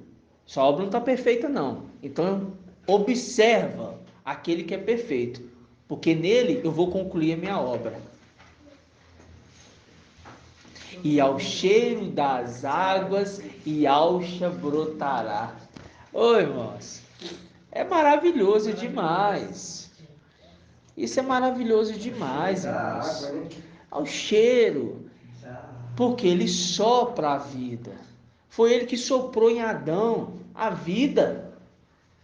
sua obra não está perfeita não, então observa aquele que é perfeito, porque nele eu vou concluir a minha obra. E ao cheiro das águas Yahusha brotará. Oi, irmãos, é maravilhoso demais. Isso é maravilhoso demais, irmãos. Ao cheiro, porque ele sopra a vida. Foi ele que soprou em Adão a vida.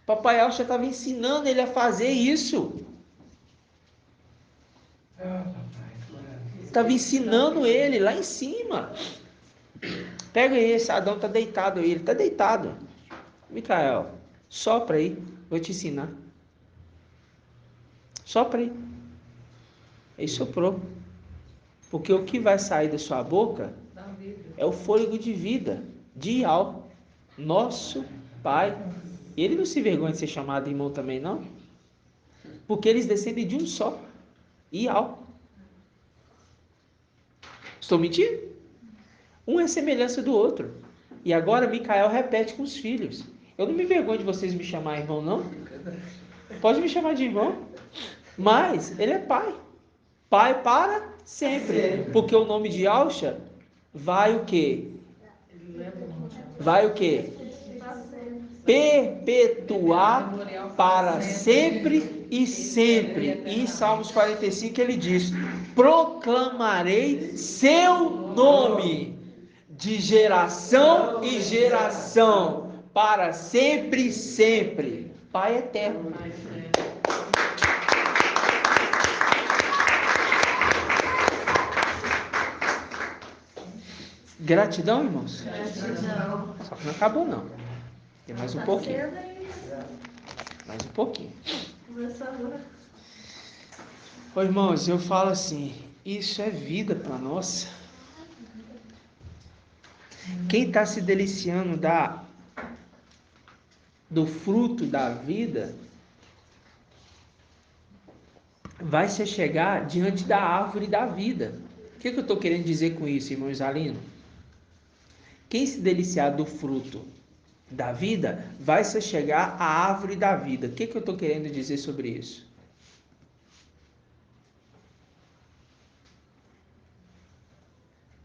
Papai Yahusha estava ensinando ele a fazer isso. Estava ensinando ele lá em cima. Pega esse, Adão está deitado aí, ele está deitado. Micael, sopra aí, vou te ensinar. Sopra aí. Ele soprou. Porque o que vai sair da sua boca é o fôlego de vida, de Yahweh, nosso Pai. E ele não se vergonha de ser chamado irmão também, não? Porque eles descendem de um só, Yahweh. Estou mentindo? Um é semelhança do outro. E agora Micael repete com os filhos. Eu não me vergonho de vocês me chamar irmão, não. Pode me chamar de irmão. Mas ele é pai. Pai para sempre. Porque o nome de Yahusha vai o quê? Vai o quê? Perpetuar para sempre e sempre. E em Salmos 45 ele diz: proclamarei seu nome de geração em geração, para sempre e sempre. Pai eterno. Gratidão, irmãos? Gratidão. Só que não acabou, não. Tem mais um pouquinho. Mais um pouquinho. Ô, irmãos, eu falo assim, isso é vida para nós. Quem está se deliciando do fruto da vida vai se chegar diante da árvore da vida. O que eu estou querendo dizer com isso, irmão Isalino? Quem se deliciar do fruto da vida vai se chegar à árvore da vida. O que eu estou querendo dizer sobre isso?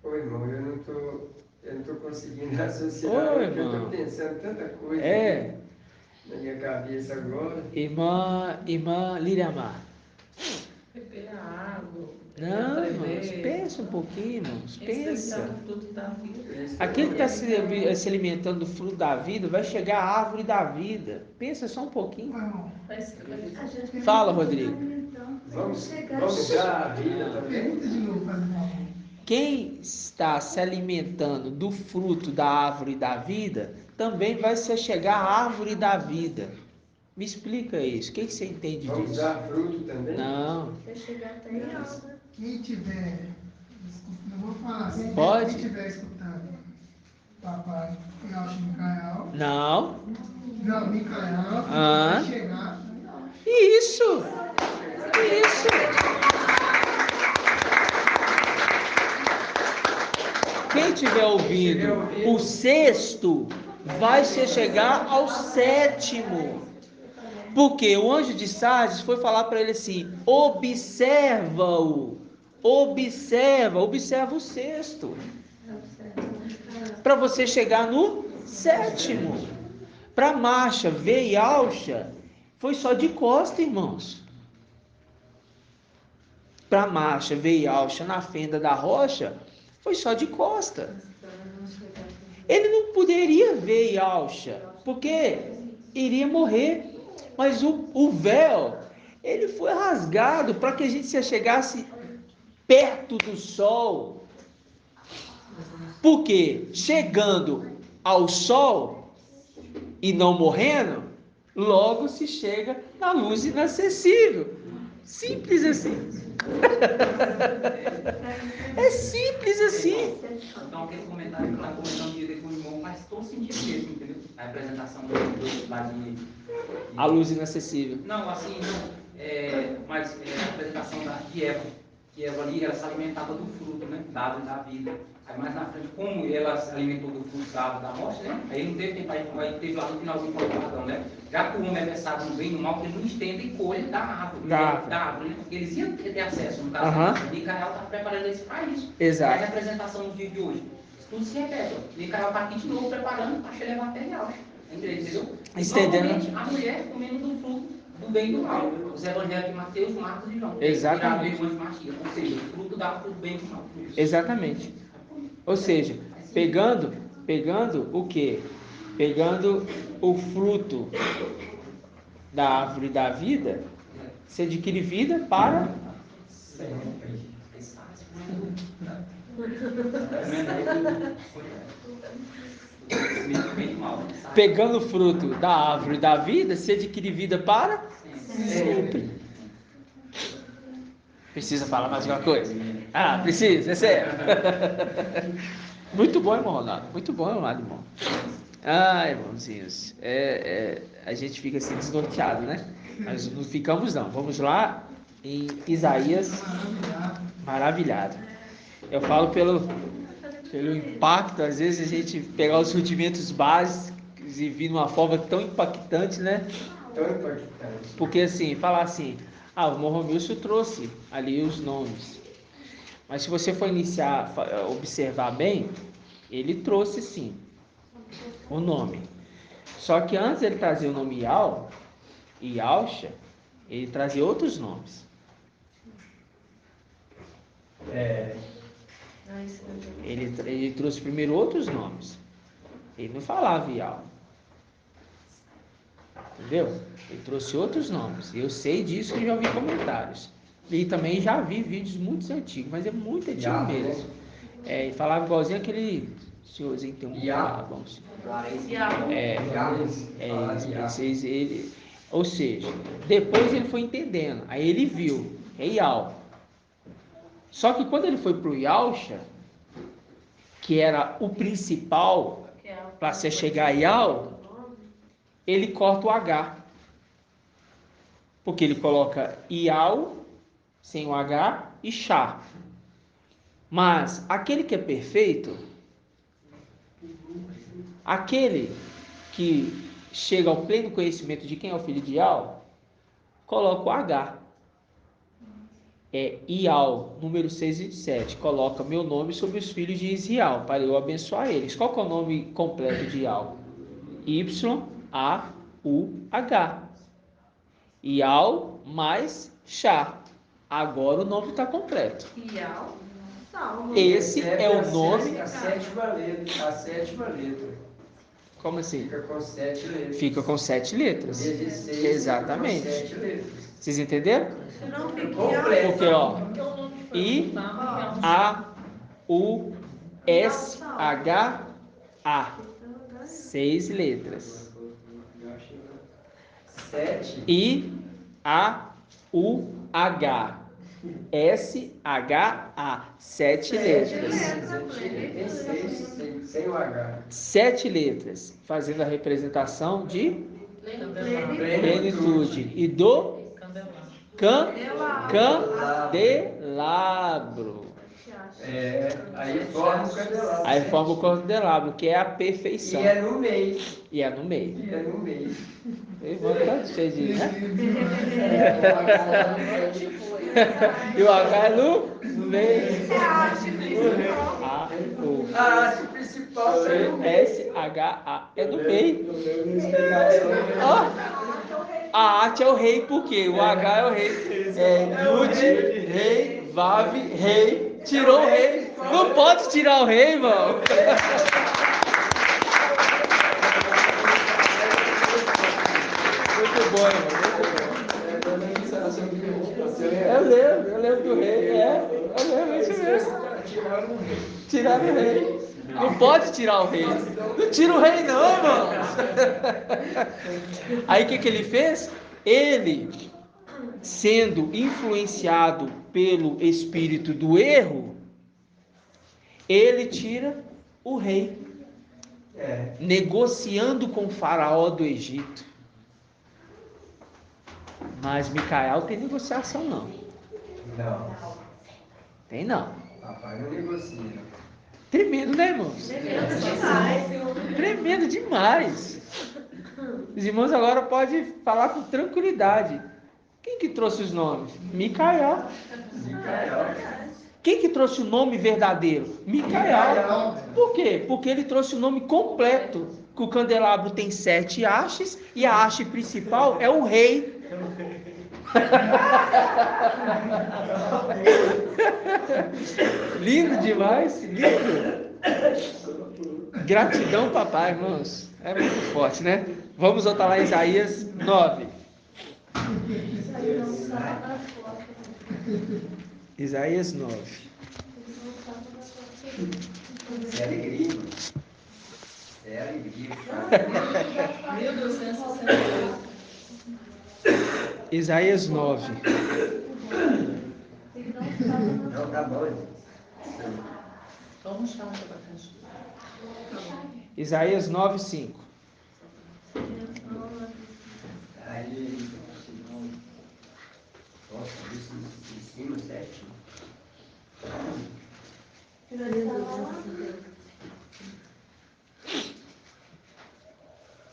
Oi, irmão, eu não estou conseguindo associar. Oi, eu irmão. estou pensando tanta coisa na minha cabeça agora. Irmã Liriamar. Beber a água. Não, irmãos, pensa um pouquinho, irmãos, pensa. Tudo da vida. Aquele que está se alimentando do fruto da vida vai chegar à árvore da vida. Pensa só um pouquinho. Fala, Rodrigo. Vamos dar a vida também. Quem está se alimentando do fruto da árvore da vida também vai se chegar à árvore da vida. Me explica isso. O que você entende disso? Vamos dar fruto também? Não. Quem tiver, eu vou falar assim, Pode? quem estiver escutando papai Yahusha Micael. Não. Não, Micael Ah. vai chegar. Isso. Quem estiver ouvindo o sexto vai se chegar ao sétimo. Porque o anjo de Sardes foi falar para ele assim: observa o sexto. para você chegar no sétimo. Para marcha, V e alcha, foi só de costa, irmãos. Para marcha, V e alcha na fenda da rocha, foi só de costa. Ele não poderia ver e alcha, porque iria morrer. Mas o véu, ele foi rasgado para que a gente se chegasse perto do sol. Porque chegando ao sol e não morrendo, logo se chega na luz inacessível. Simples assim. É simples assim. Então, aquele comentário que está comentando com o irmão faz todo sentido mesmo, entendeu? A representação do lá de... A luz inacessível. Não, assim, não. Mas a apresentação de Eva. Que Eva ali, ela se alimentava do fruto, né? Da árvore da vida. Aí mais na frente, como ela se alimentou do fruto da árvore da morte, né? Aí não teve tempo, aí teve lá no finalzinho do Adão, né? Já que o homem é versado no bem e no mal, ele não estende e colhe da árvore. Da árvore, né? Porque eles iam ter acesso, no caso. Micael está preparando eles para isso. Exato. É a representação no dia de hoje. Tudo se repete. Micael está aqui de novo preparando para levar material. Entendeu? Estendendo. A mulher comendo do fruto do bem e do mal. Os evangelhos de Mateus, Marcos e João. Exatamente. Ou seja, o fruto dá do bem e do mal. Exatamente. Ou seja, pegando o quê? Pegando o fruto da árvore da vida, você adquire vida para pegando o fruto da árvore da vida, você adquire vida para sempre. Precisa falar mais alguma coisa? Ah, precisa, é sério. Muito bom, irmão Ronaldo. Muito bom, irmão. Ah, irmãozinhos, a gente fica assim desnorteado, né? Mas não ficamos não. Vamos lá em Isaías, maravilhado. Eu falo pelo impacto, às vezes a gente pegar os rudimentos básicos e vir numa forma tão impactante, né? Tão impactante. Porque assim, falar assim, o irmão Romilson trouxe ali os nomes. Mas se você for observar bem, ele trouxe sim o nome. Só que antes ele trazia o nome Ial e Alcha, ele trazia outros nomes. Ele trouxe primeiro outros nomes. Ele não falava Ial. Entendeu? Ele trouxe outros nomes. Eu sei disso que já ouvi comentários. E também já vi vídeos muito antigos, mas é muito antigo mesmo. E falava igualzinho aquele senhorzinho que tem um bom. Ou seja, depois ele foi entendendo. Aí ele viu, é Ial. Só que quando ele foi para o Ialcha, que era o principal para você chegar a Ial, ele corta o H. Porque ele coloca Ial, sem o H, e Chá. Mas aquele que é perfeito, aquele que chega ao pleno conhecimento de quem é o filho de Ial, coloca o H. É Ial, número 627. Coloca meu nome sobre os filhos de Israel, para eu abençoar eles. Qual que é o nome completo de Ial? Y-A-U-H. Ial mais Chá. Agora o nome está completo. Ial, salmo. Esse é o nome. A sétima letra. Como assim? Fica com 7 letras. Fica com 7 letras. 16, exatamente. Com 7 letras. Vocês entenderam? Se não fica Completo. Porque, I-A-U-S-H-A. 6 letras. 7. I-A-U-H. S-H-A. 7 letras. Sem o H. 7 letras. Fazendo a representação de plenitude. E do candelabro. Aí forma o candelabro. Aí forma o candelabro, que é a perfeição. E é no meio. Irmão, tá cheio de, né? E o H é no meio. A haste principal C-S-H-A. É do rei. Eu lembro da explicação. Ó, a arte é o rei, por quê? O H é o rei. Yud, rei, Vav, rei. Tirou o rei. Não pode tirar o rei, irmão. Muito bom, irmão. Eu lembro do rei. Eu lembro, é isso mesmo. Tiraram o rei. Não pode tirar o rei. Não tira o rei, não, irmão. Aí o que ele fez? Ele, sendo influenciado pelo espírito do erro, ele tira o rei, negociando com o faraó do Egito. Mas Micael tem negociação não. Não. Tem não. Papai não negocia. Tremendo, né, irmãos? Tremendo demais. Os irmãos agora podem falar com tranquilidade. Quem que trouxe os nomes? Micael. Quem que trouxe o nome verdadeiro? Micael. Por quê? Porque ele trouxe o nome completo. Que o candelabro tem 7 hastes e a haste principal é o rei. Lindo demais, lindo. Gratidão, papai, irmãos. É muito forte, né? Vamos voltar lá em Isaías 9. Isaías 9. É alegria. É alegria. 1260. Isaías 9. Não, tá bom, irmão. Vamos chamar para baixo. Isaías 9, 5. Aí, nossa, isso em cima, certinho.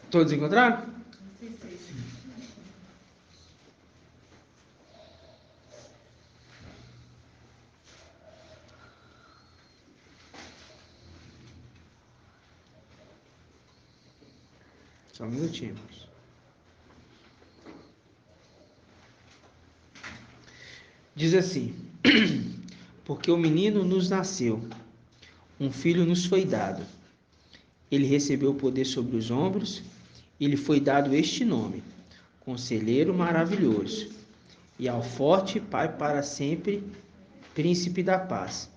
Todos encontraram? Só um minutinho, irmãos. Diz assim: porque o menino nos nasceu, um filho nos foi dado. Ele recebeu o poder sobre os ombros, e lhe foi dado este nome: Conselheiro Maravilhoso, e ao forte Pai para sempre, Príncipe da Paz,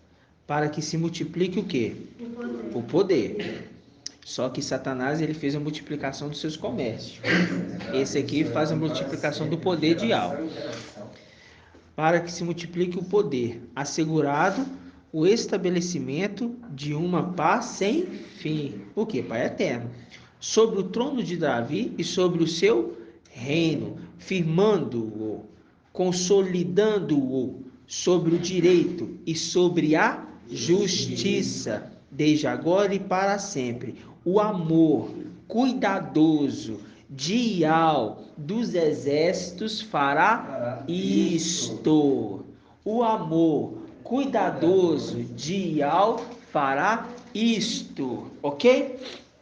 para que se multiplique o quê? O poder. Só que Satanás ele fez a multiplicação dos seus comércios. Esse aqui faz a multiplicação do poder de algo. Para que se multiplique o poder, assegurado o estabelecimento de uma paz sem fim. O que? Pai eterno. Sobre o trono de Davi e sobre o seu reino, firmando-o, consolidando-o sobre o direito e sobre a justiça, desde agora e para sempre. O amor cuidadoso, dial dos exércitos fará isto. O amor cuidadoso, dial fará isto, ok?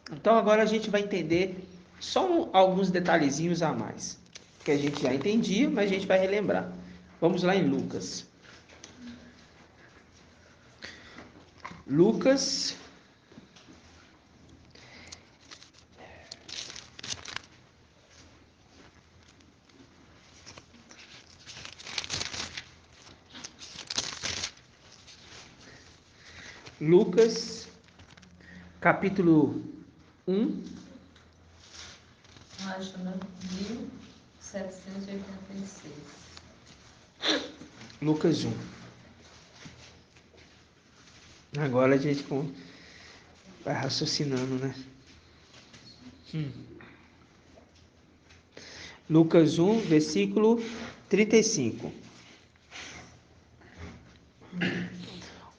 Então agora a gente vai entender só alguns detalhezinhos a mais, que a gente já entendia, mas a gente vai relembrar. Vamos lá em Lucas. Lucas 1, capítulo 1. Página 1786. Lucas 1. Agora a gente vai raciocinando, né? Lucas 1, versículo 35.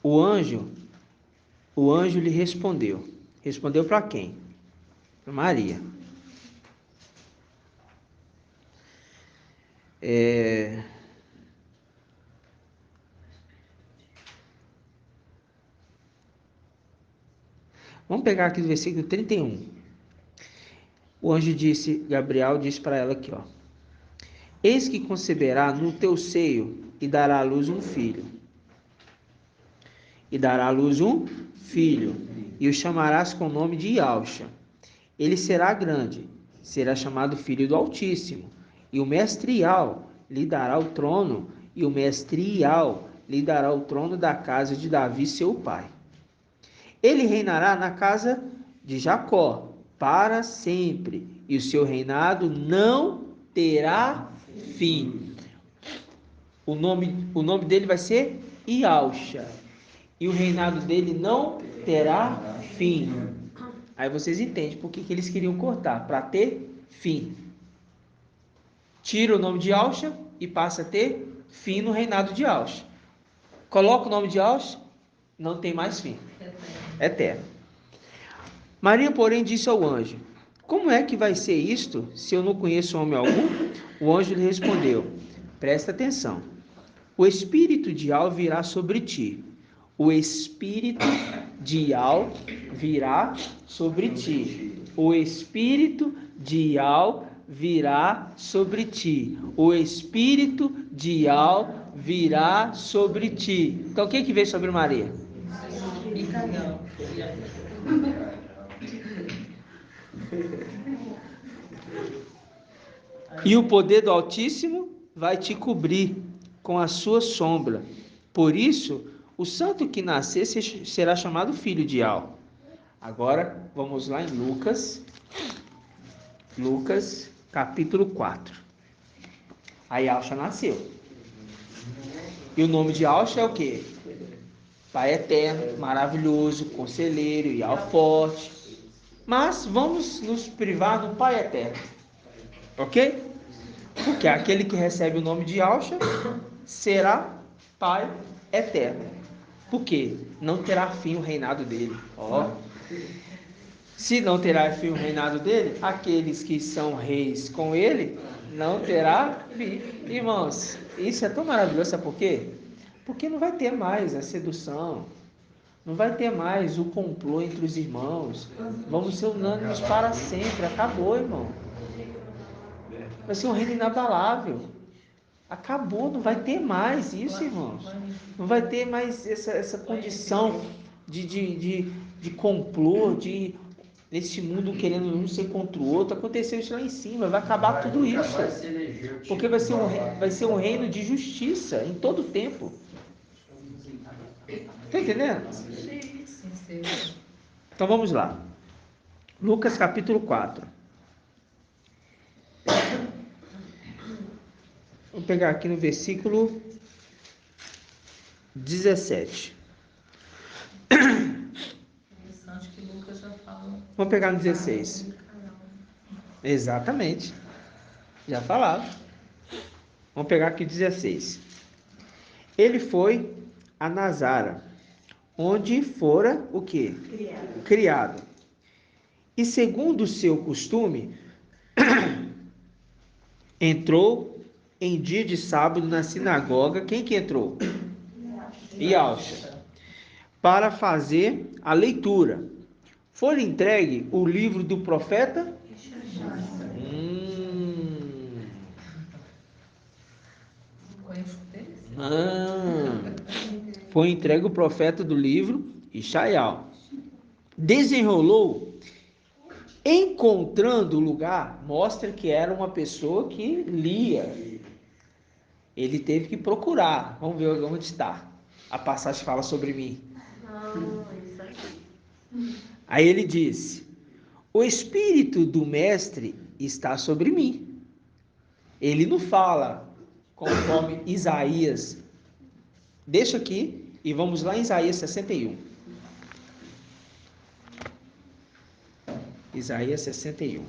O anjo lhe respondeu. Respondeu para quem? Para Maria. Vamos pegar aqui do versículo 31. O anjo Gabriel disse para ela aqui, ó. Eis que conceberá no teu seio e dará à luz um filho. E dará à luz um filho, e o chamarás com o nome de Iauxa. Ele será grande, será chamado Filho do Altíssimo, e o Mestrial lhe dará o trono, e o Mestrial lhe dará o trono da casa de Davi, seu pai. Ele reinará na casa de Jacó para sempre, e o seu reinado não terá fim. O nome dele vai ser Iauxa, e o reinado dele não terá fim. Aí vocês entendem por que eles queriam cortar, para ter fim. Tira o nome de Iauxa e passa a ter fim no reinado de Iauxa. Coloca o nome de Iauxa, não tem mais fim. Eterno. Maria, porém, disse ao anjo: como é que vai ser isto, se eu não conheço homem algum? O anjo lhe respondeu: presta atenção. O espírito de Iau virá sobre ti. O espírito de Iau virá sobre ti. O espírito de Iau virá sobre ti. O espírito de Iau virá sobre ti. Então, o que veio sobre Maria? E o poder do Altíssimo vai te cobrir com a sua sombra. Por isso, o santo que nascer será chamado filho de Iau. Agora, vamos lá em Lucas. Lucas, capítulo 4. A Iauxa nasceu. E o nome de Iauxa é o quê? Pai eterno, maravilhoso, conselheiro, Iau forte. Mas vamos nos privar do Pai eterno. Ok? Porque aquele que recebe o nome de Iauxa será Pai eterno. Por quê? Não terá fim o reinado dele. Ó. Se não terá fim o reinado dele, aqueles que são reis com ele não terá fim. Irmãos, isso é tão maravilhoso, sabe por quê? Porque não vai ter mais a sedução, não vai ter mais o complô entre os irmãos. Vamos ser unânimes para sempre. Acabou, irmão. Vai ser um reino inabalável. Acabou, não vai ter mais isso, irmãos. Não vai ter mais essa condição de complô, de esse mundo querendo um ser contra o outro. Aconteceu isso lá em cima, vai acabar tudo isso. Porque vai ser um reino de justiça em todo o tempo. Está entendendo? Sim. Então vamos lá. Lucas capítulo 4. Vou pegar aqui no versículo 17. Interessante que Lucas já fala. Vamos pegar no 16. Exatamente. Já falava. Vamos pegar aqui 16. Ele foi a Nazara, onde fora o quê? Criado. E segundo o seu costume, entrou em dia de sábado na sinagoga. Quem que entrou? Iauxa. Para fazer a leitura. Foi entregue o livro do profeta? Foi entregue o profeta do livro Ishaial. Desenrolou, encontrando o lugar, mostra que era uma pessoa que lia. Ele teve que procurar. Vamos ver onde está. A passagem fala sobre mim. Aí ele disse: o Espírito do Mestre está sobre mim. Ele não fala conforme Isaías. Deixa aqui e vamos lá em Isaías 61. Isaías 61.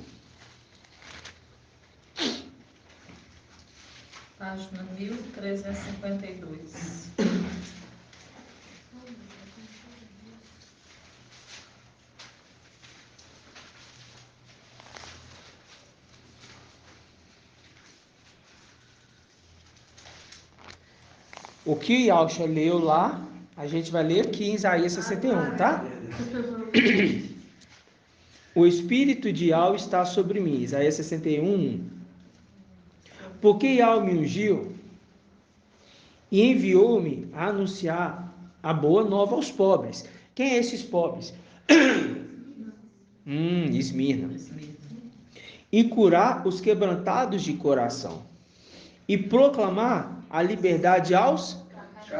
Página 1352. O que o Iauxa leu lá, a gente vai ler aqui em Isaías 61, tá? O Espírito de Yahweh está sobre mim. Isaías 61. Porque Yahweh me ungiu e enviou-me a anunciar a boa nova aos pobres. Quem é esses pobres? Esmirna. E curar os quebrantados de coração. E proclamar a liberdade aos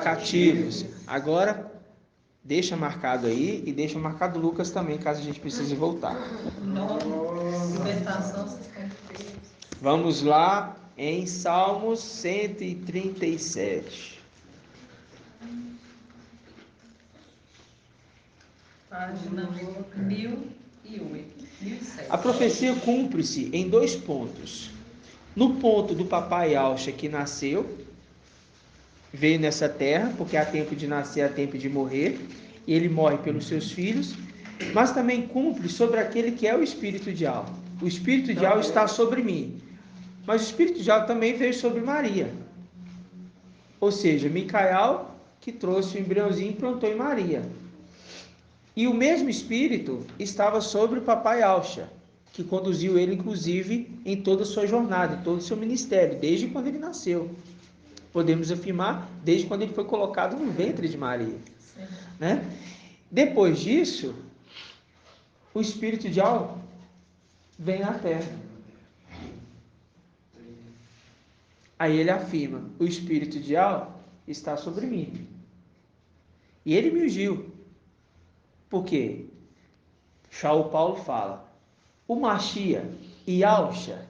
cativos. Agora, deixa marcado aí e deixa marcado Lucas também, caso a gente precise voltar. Libertação, vocês têm que ter. Vamos lá em Salmos 137. Página 1008. 1007. A profecia cumpre-se em 2 pontos. No ponto do papai Alcha, que nasceu, veio nessa terra, porque há tempo de nascer, há tempo de morrer, e ele morre pelos seus filhos, mas também cumpre sobre aquele que é o Espírito de Yahweh. O Espírito de Yahweh está sobre mim, mas o Espírito de Yahweh também veio sobre Maria. Ou seja, Micael, que trouxe o embriãozinho e plantou em Maria. E o mesmo Espírito estava sobre o papai Alcha, que conduziu ele, inclusive, em toda a sua jornada, em todo o seu ministério, desde quando ele nasceu. Podemos afirmar, desde quando ele foi colocado no ventre de Maria. Né? Depois disso, o Espírito de Yahweh vem na terra. Aí ele afirma, o Espírito de Yahweh está sobre mim. E ele me ungiu. Por quê? Shaul Paulo fala, o Machia e Alcha,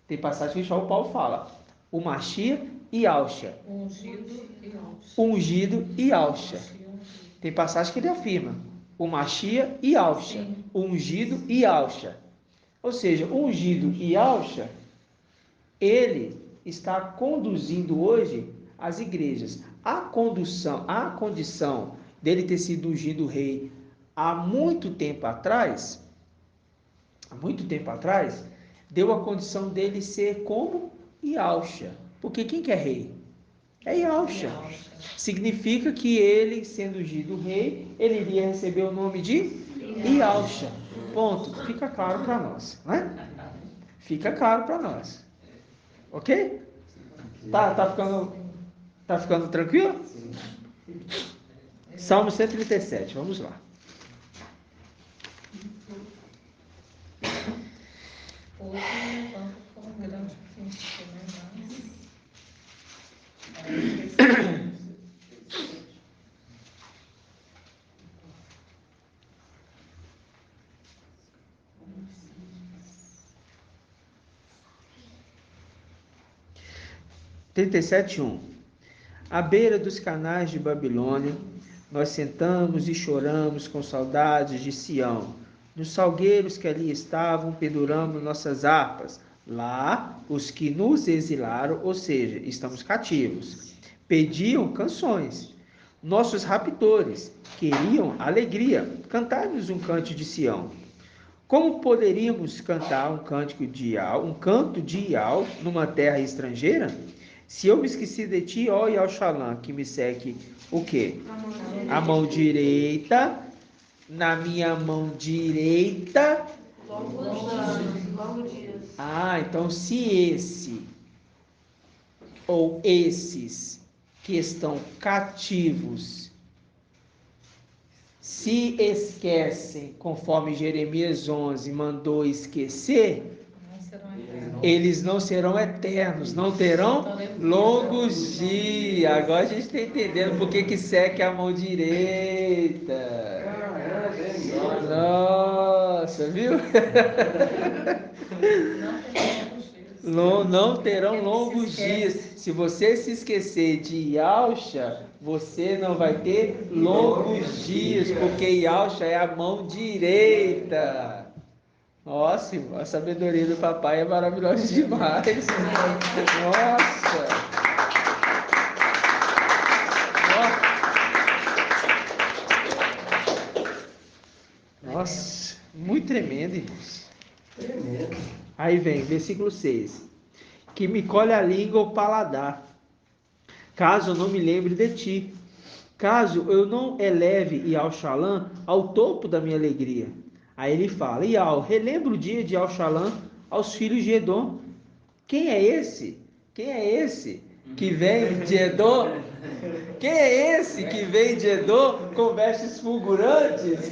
tem passagem que Shaul Paulo fala, o Machia e Alcha. Ungido e Alcha. Tem passagem que ele afirma, o Machia e Alcha. Ungido e Alcha. Ou seja, ungido e Alcha, ele está conduzindo hoje as igrejas. A condição dele ter sido ungido rei há muito tempo atrás, deu a condição dele ser como Yahusha. Porque quem que é rei? É Yahusha. Significa que ele, sendo ungido rei, ele iria receber o nome de Yahusha. Ponto. Fica claro para nós, né? Fica claro para nós. Ok? Tá ficando tranquilo? Salmo 137, vamos lá. Hoje levanta como grande príncipe, né? À beira dos canais de Babilônia, nós sentamos e choramos com saudades de Sião. Nos salgueiros que ali estavam, penduramos nossas harpas. Lá, os que nos exilaram, ou seja, estamos cativos, pediam canções. Nossos raptores queriam alegria. Cantai-nos um canto de Sião. Como poderíamos cantar um canto de Ial numa terra estrangeira? Se eu me esqueci de ti, ó Yahushalã, que me segue o quê? A mão direita, na minha mão direita. Longo dias. Então se esse ou esses que estão cativos se esquecem, conforme Jeremias 11 mandou esquecer, eles não serão eternos, não terão longos dias. Agora a gente está entendendo por que seca a mão direita. Nossa, viu? Não terão longos dias. Se você se esquecer de Yahusha, você não vai ter longos dias, porque Yahusha é a mão direita. Nossa, a sabedoria do papai é maravilhosa demais. Nossa, muito tremendo, irmãos. Aí vem, versículo 6. Que me colhe a língua ou paladar, caso eu não me lembre de ti. Caso eu não eleve Yahushalã ao topo da minha alegria. Aí ele fala, Ial, relembra o dia de Al-Shalã aos filhos de Edom. Quem é esse? Quem é esse que vem de Edom? Quem é esse que vem de Edom com vestes fulgurantes?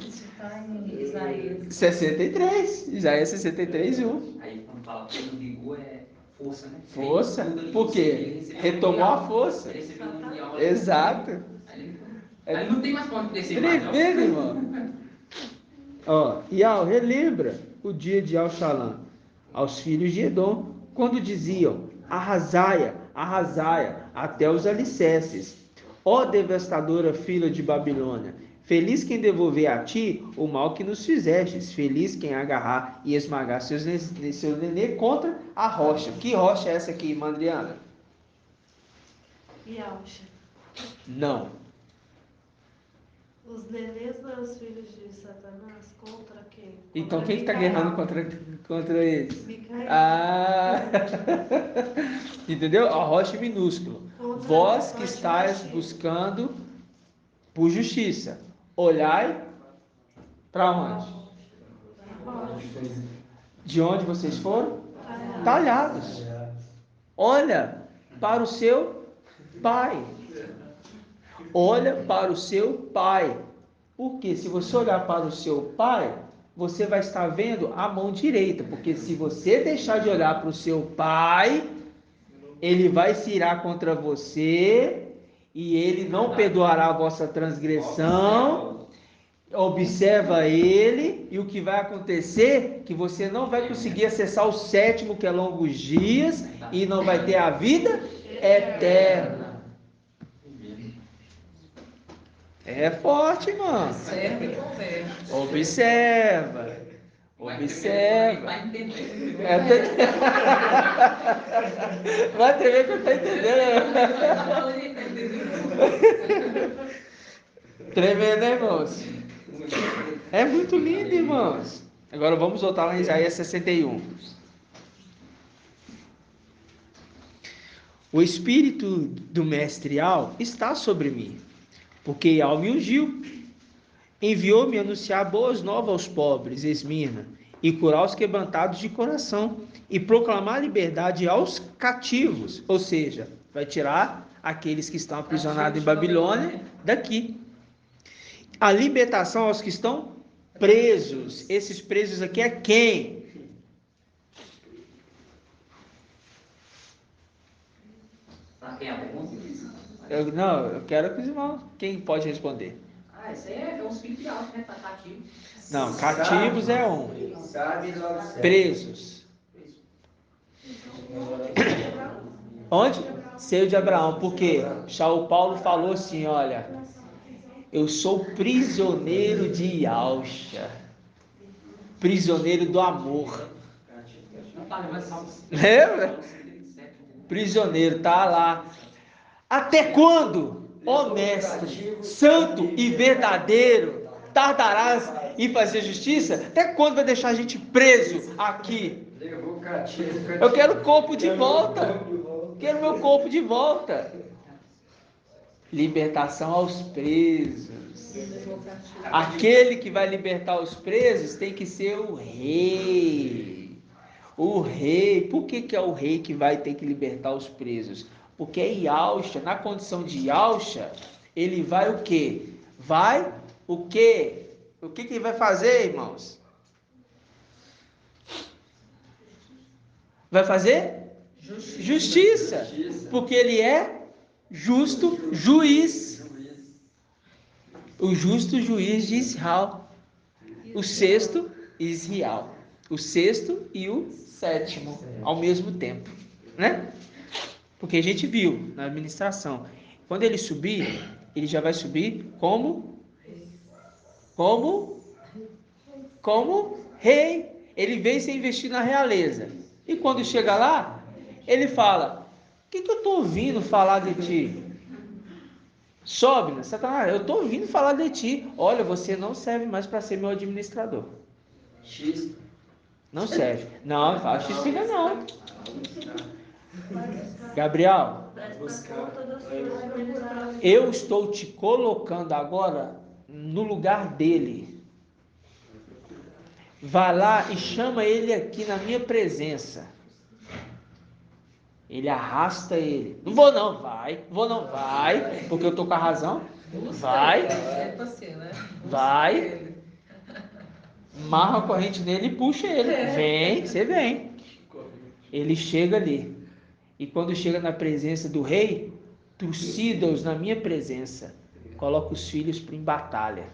Isso está em Isaías. 63, Isaías 63, 1. Aí quando fala pleno vigor é força, né? Força? Por quê? Retomou a força. Ele recebeu um mundial. Exato. Aí não tem mais como descer mais, não. Tremendo, irmão. Ó, Ial, relembra o dia de Al-Shalã aos filhos de Edom, quando diziam, arrasaia, arrasaia, até os alicerces. Ó devastadora filha de Babilônia, feliz quem devolver a ti o mal que nos fizestes, feliz quem agarrar e esmagar seu nenê contra a rocha. Que rocha é essa aqui, irmã Adriana? E Alcha. Não. Os nenês são os filhos de Satanás contra quem? Então Contra quem está Micael. guerrando contra eles? Micael. Ah! Entendeu? A rocha minúsculo. Contra Vós a que rocha estáis baixinha. buscando por justiça, olhai para onde? De onde vocês foram? Talhados. Olha para o seu pai. Olha para o seu pai. Porque se você olhar para o seu pai, você vai estar vendo a mão direita. Porque se você deixar de olhar para o seu pai, ele vai se irar contra você e ele não perdoará a vossa transgressão. Observa ele, e o que vai acontecer que você não vai conseguir acessar o sétimo, que é longos dias, e não vai ter a vida eterna. É forte, mano. Observa e converte. Observa. Observa. Vai entender. Vai ter ver que eu tô entendendo. Tremendo, né, irmãos? É muito lindo, irmãos. Agora vamos voltar lá em Isaías 61. O espírito do mestre Al está sobre mim, porque Al me ungiu. Enviou-me anunciar boas novas aos pobres, Esmirna, e curar os quebrantados de coração, e proclamar liberdade aos cativos, ou seja, vai tirar aqueles que estão aprisionados em Babilônia daqui. A libertação aos que estão presos. Esses presos aqui é quem? Para quem é a pergunta? Eu quero que os irmãos, quem pode responder? Ah, esse aí é um espírito de alto, né? Tá cativo. Não, cativos é um. Sabe lá o céu. Presos. Onde? Seio de Abraão. Porque Shaul Paulo falou assim, olha, eu sou prisioneiro de Yahusha, prisioneiro do amor. Lembra? Prisioneiro, tá lá. Até quando, ó mestre, santo e verdadeiro, tardarás em fazer justiça? Até quando vai deixar a gente preso aqui? Levou cativo. Eu quero o corpo de volta. Quero meu corpo de volta. Libertação aos presos. Aquele que vai libertar os presos tem que ser o rei. O rei. Por que é o rei que vai ter que libertar os presos? Porque é Yahusha. Na condição de Yahusha, ele vai o quê? Vai o quê? O que ele vai fazer, irmãos? Vai fazer? Justiça. Porque ele é justo juiz. O justo juiz de Israel. O sexto Israel. O sexto e o sétimo ao mesmo tempo, né? Porque a gente viu na administração, quando ele subir, ele já vai subir como rei. Ele veio ser investido na realeza. E quando chega lá, ele fala: o que eu estou ouvindo falar de ti? Sobe, Satanás, eu estou ouvindo falar de ti. Olha, você não serve mais para ser meu administrador. X. Não serve. Não, fala X filha não. Gabriel, eu estou te colocando agora no lugar dele. Vai lá e chama ele aqui na minha presença. Ele arrasta ele. Não vou não, vai. Vou não, vai. Porque eu tô com a razão. Vai. Vai. Marra a corrente nele e puxa ele. Vem, você vem. Ele chega ali. E quando chega na presença do rei, trucida-os na minha presença. Coloca os filhos para em batalha.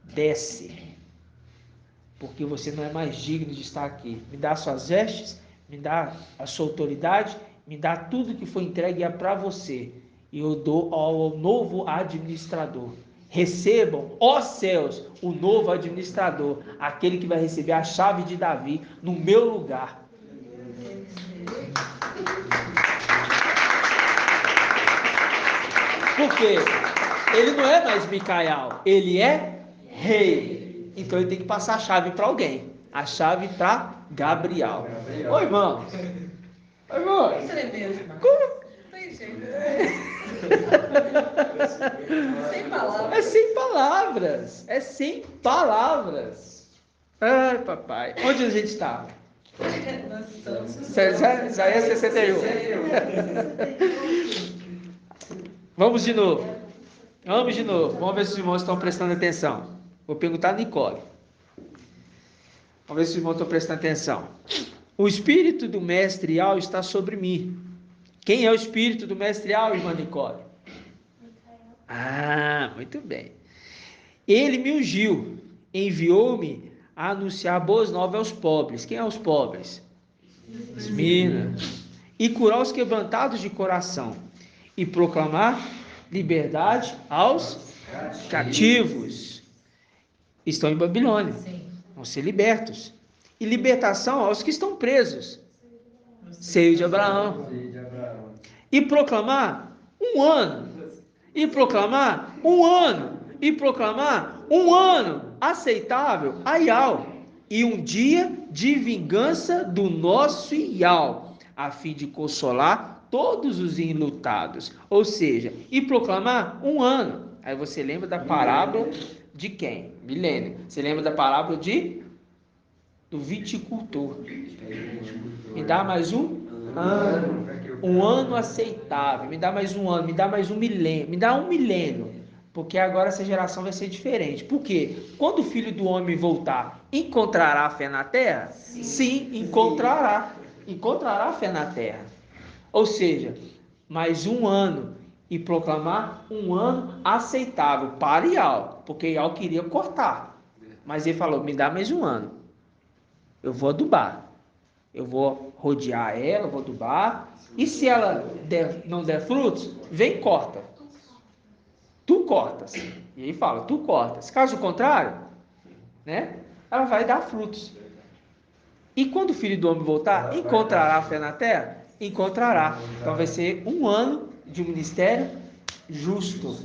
Desce. Porque você não é mais digno de estar aqui. Me dá suas vestes, me dá a sua autoridade, me dá tudo que foi entregue para você. E eu dou ao novo administrador. Recebam, ó céus, o novo administrador, aquele que vai receber a chave de Davi no meu lugar. Porque ele não é mais Micael, ele é rei. Então ele tem que passar a chave para alguém. A chave para Gabriel. Oi, irmão. Oi, irmão. Como? Sem palavras. É sem palavras. É sem palavras. Ai, papai. Onde a gente está? Nós estamos... Isaías 61. Vamos de novo. Vamos ver se os irmãos estão prestando atenção. Vou perguntar a Nicole. Vamos ver se os irmãos estão prestando atenção. O espírito do mestre Al está sobre mim. Quem é o espírito do mestre Al, irmã Nicole? Ah, muito bem. Ele me ungiu, enviou-me a anunciar boas novas aos pobres. Quem é os pobres? Esmina. E curar os quebrantados de coração. E proclamar liberdade aos cativos. Estão em Babilônia. Vão ser libertos. E libertação aos que estão presos. Seio de Abraão. E proclamar um ano. E proclamar um ano. E proclamar um ano aceitável a Ial. E um dia de vingança do nosso Ial, a fim de consolar todos os enlutados. Ou seja, e proclamar um ano. Aí você lembra da parábola de quem? Milênio. Você lembra da parábola do viticultor. Me dá mais um ano. Um ano aceitável. Me dá mais um ano. Me dá mais um milênio. Me dá um milênio. Porque agora essa geração vai ser diferente. Por quê? Quando o Filho do Homem voltar, encontrará fé na terra? Sim, encontrará. Encontrará fé na terra. Ou seja, mais um ano. E proclamar um ano aceitável para Ial. Porque Ial queria cortar. Mas ele falou, me dá mais um ano. Eu vou adubar. Eu vou rodear ela, vou adubar. E se ela não der frutos, vem e corta. Tu cortas. E aí fala, tu cortas. Caso contrário, né? Ela vai dar frutos. E quando o Filho do Homem voltar, encontrará fé na terra? Encontrará. Então vai ser um ano de um ministério justo.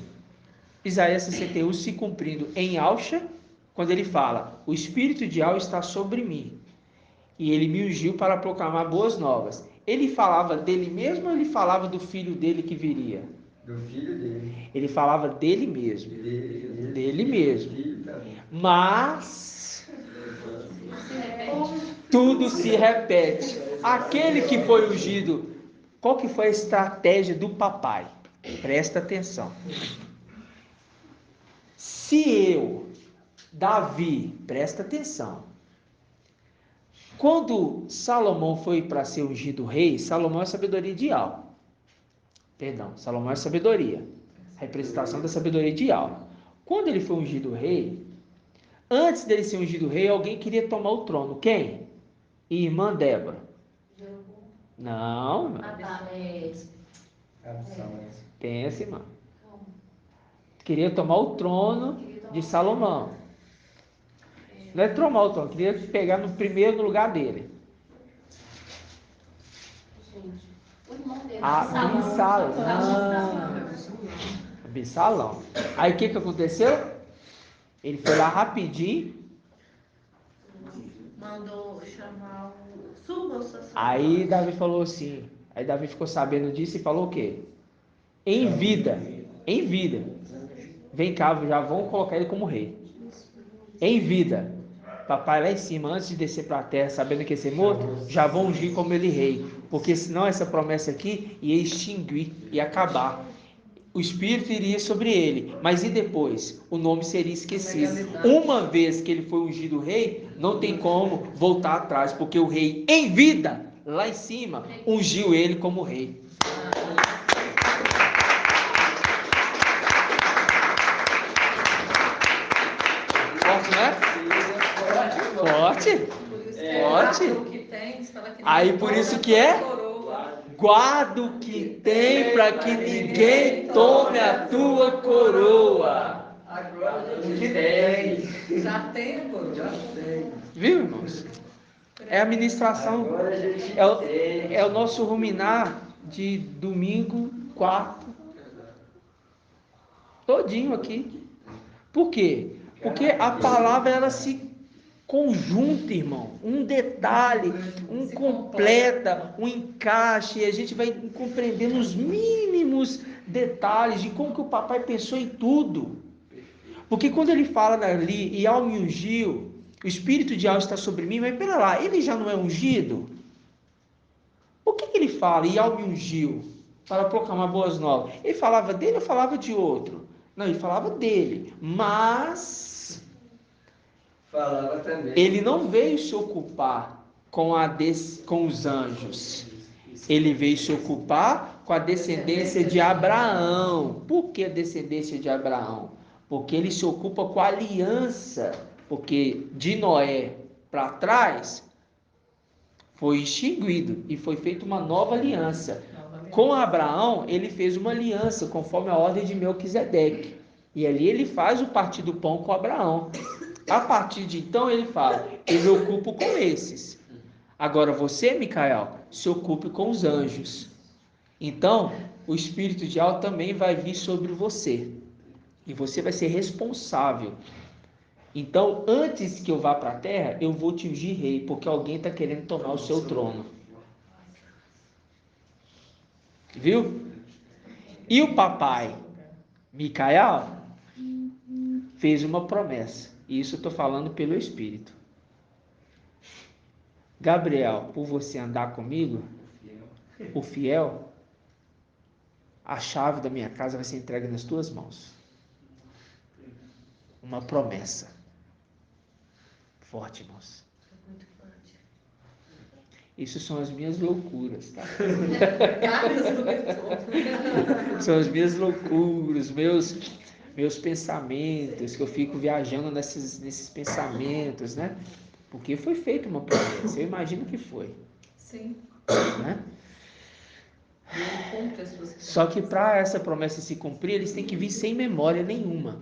Isaías 61 se cumprindo em Alcha, quando ele fala, o Espírito de Al está sobre mim. E ele me ungiu para proclamar boas novas. Ele falava dele mesmo ou ele falava do filho dele que viria? Do filho dele. Ele falava dele mesmo. Dele mesmo. Mas tudo se repete. Aquele que foi ungido, qual que foi a estratégia do papai? Presta atenção. Se eu, Davi, presta atenção. Quando Salomão foi para ser ungido rei, Salomão é sabedoria ideal. Perdão, Salomão é sabedoria. Representação da sabedoria ideal. Quando ele foi ungido rei, antes dele ser ungido rei, alguém queria tomar o trono. Quem? Irmã Débora. Não, irmã. Pensa, irmã. Queria tomar o trono de Salomão. Não é tomar o trono, queria pegar no primeiro lugar dele. Absalão. Aí o que aconteceu? Ele foi lá rapidinho. Mandou chamar o sumo sacerdote. Aí Davi falou assim. Aí Davi ficou sabendo disso e falou o quê? Em vida. vem cá, já vão colocar ele como rei. Em vida. Papai lá em cima, antes de descer para a terra, sabendo que ia ser morto, já vão ungir como ele rei. Porque senão essa promessa aqui ia extinguir, ia acabar. O Espírito iria sobre ele, mas e depois? O nome seria esquecido. Uma vez que ele foi ungido rei, não tem como voltar atrás, porque o rei em vida, lá em cima, ungiu ele como rei. Forte, né? Forte. Aí por isso que é guarda o que tem para que ninguém tome a tua coroa. Agora a gente tem. Já tem a coroa. Já tem. Viu, irmãos? É a ministração. Agora a gente É o nosso ruminar de domingo, quarto. Todinho aqui. Por quê? Porque a palavra ela se conjunta, irmão, um detalhe, um completa, um encaixe, e a gente vai compreendendo os mínimos detalhes de como que o papai pensou em tudo. Porque quando ele fala ali, e ao me ungiu, o Espírito de Deus está sobre mim, mas pera lá, ele já não é ungido? Por que ele fala, e ao me ungiu, para proclamar boas novas? Ele falava dele ou falava de outro? Não, ele falava dele, mas falava também. Ele não veio se ocupar com os anjos. Ele veio se ocupar com a descendência de Abraão. Por que a descendência de Abraão? Porque ele se ocupa com a aliança. Porque de Noé para trás foi extinguido e foi feita uma nova aliança. Com Abraão, ele fez uma aliança conforme a ordem de Melquisedeque. E ali ele faz o partir do pão com Abraão. A partir de então ele fala, eu me ocupo com esses. Agora você, Micael, se ocupe com os anjos. Então, o Espírito de Deus também vai vir sobre você. E você vai ser responsável. Então, antes que eu vá para a terra, eu vou te ungir rei, porque alguém está querendo tomar o seu trono. Viu? E o papai, Micael, fez uma promessa. E isso eu estou falando pelo Espírito. Gabriel, por você andar comigo, o fiel, a chave da minha casa vai ser entregue nas tuas mãos. Uma promessa. Forte, irmãos. Isso são as minhas loucuras, tá? São as minhas loucuras, meus pensamentos, que eu fico viajando nesses pensamentos, né? Porque foi feita uma promessa, eu imagino que foi. Sim. Né? Só que para essa promessa se cumprir, eles têm que vir sem memória nenhuma.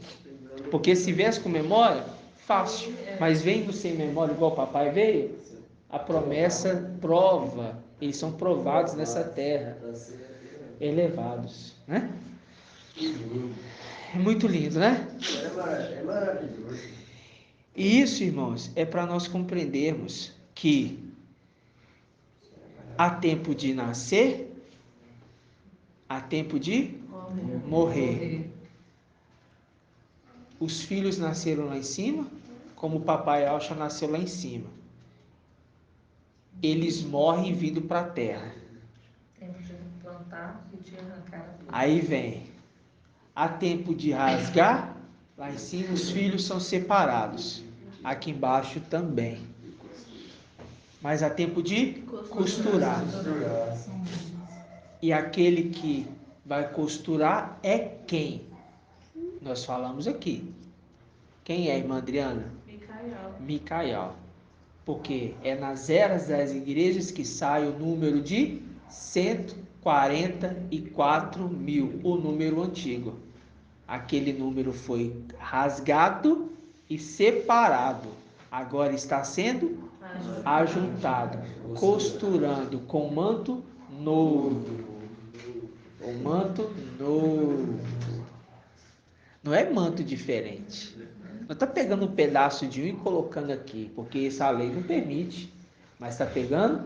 Porque se viesse com memória, fácil. Mas vem sem memória, igual o papai veio, a promessa prova, eles são provados nessa terra, elevados, né? É muito lindo, né? É maravilhoso. E isso, irmãos, é para nós compreendermos que há tempo de nascer, há tempo de morrer. Os filhos nasceram lá em cima, como o papai Alcha nasceu lá em cima. Eles morrem vindo para a terra. Tempo de plantar e de arrancar. Aí vem. Há tempo de rasgar, lá em cima os filhos são separados. Aqui embaixo também. Mas há tempo de costurar. E aquele que vai costurar é quem? Nós falamos aqui. Quem é, irmã Adriana? Micael. Porque é nas eras das igrejas que sai o número de 144 mil, o número antigo. Aquele número foi rasgado e separado. Agora está sendo ajuntado, costurando com manto novo. O manto novo. Não é manto diferente. Não está pegando um pedaço de um e colocando aqui, porque essa lei não permite. Mas está pegando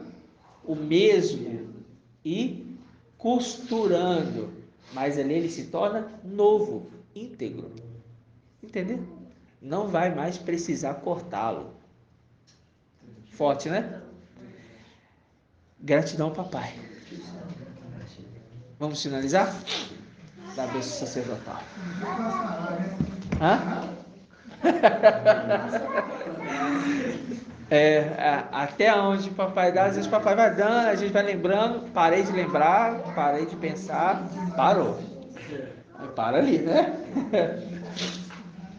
o mesmo e costurando. Mas ali ele se torna novo, íntegro. Entendeu? Não vai mais precisar cortá-lo. Forte, né? Gratidão, papai. Vamos finalizar? Da bênção sacerdotal. Hã? Até onde o papai dá, às vezes o papai vai dando, a gente vai lembrando, parei de lembrar, parei de pensar, parou. Aí para ali, né?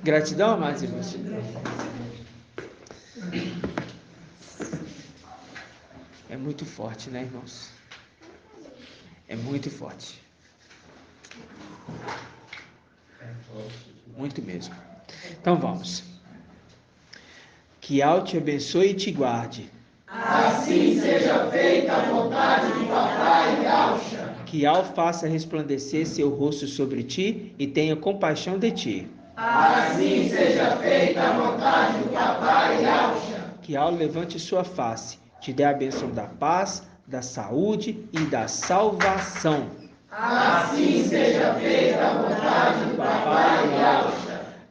Gratidão, amados irmãos. É muito forte, né, irmãos? É muito forte. Muito mesmo. Então vamos. Que Al te abençoe e te guarde. Assim seja feita a vontade do papai Yalcha. Que Al faça resplandecer seu rosto sobre ti e tenha compaixão de ti. Assim seja feita a vontade do papai Yalcha. Que Al levante sua face, te dê a bênção da paz, da saúde e da salvação. Assim seja feita a vontade do papai Yalcha.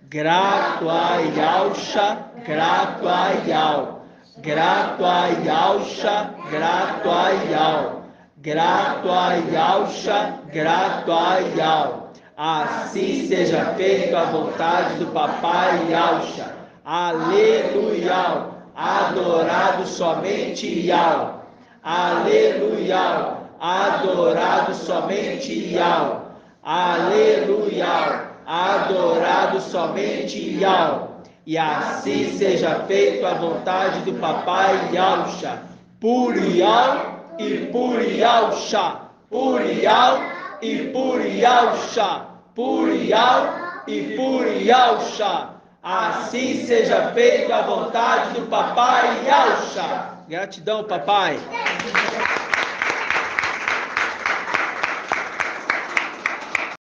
Grato a Yalcha, grato a Yal. Grato a Yalcha, grato a Yal. Grato a Yalcha, grato a Yal. Assim seja feita a vontade do papai Yalcha. Aleluia. Adorado somente Yal. Aleluia. Adorado somente Yal. Aleluia. Adorado somente Yal. E assim seja feita a vontade do papai Yalcha. Purial e Purialcha. Purial e Purialcha. Purial e Purialcha. Assim seja feita a vontade do papai Yalcha. Gratidão, papai.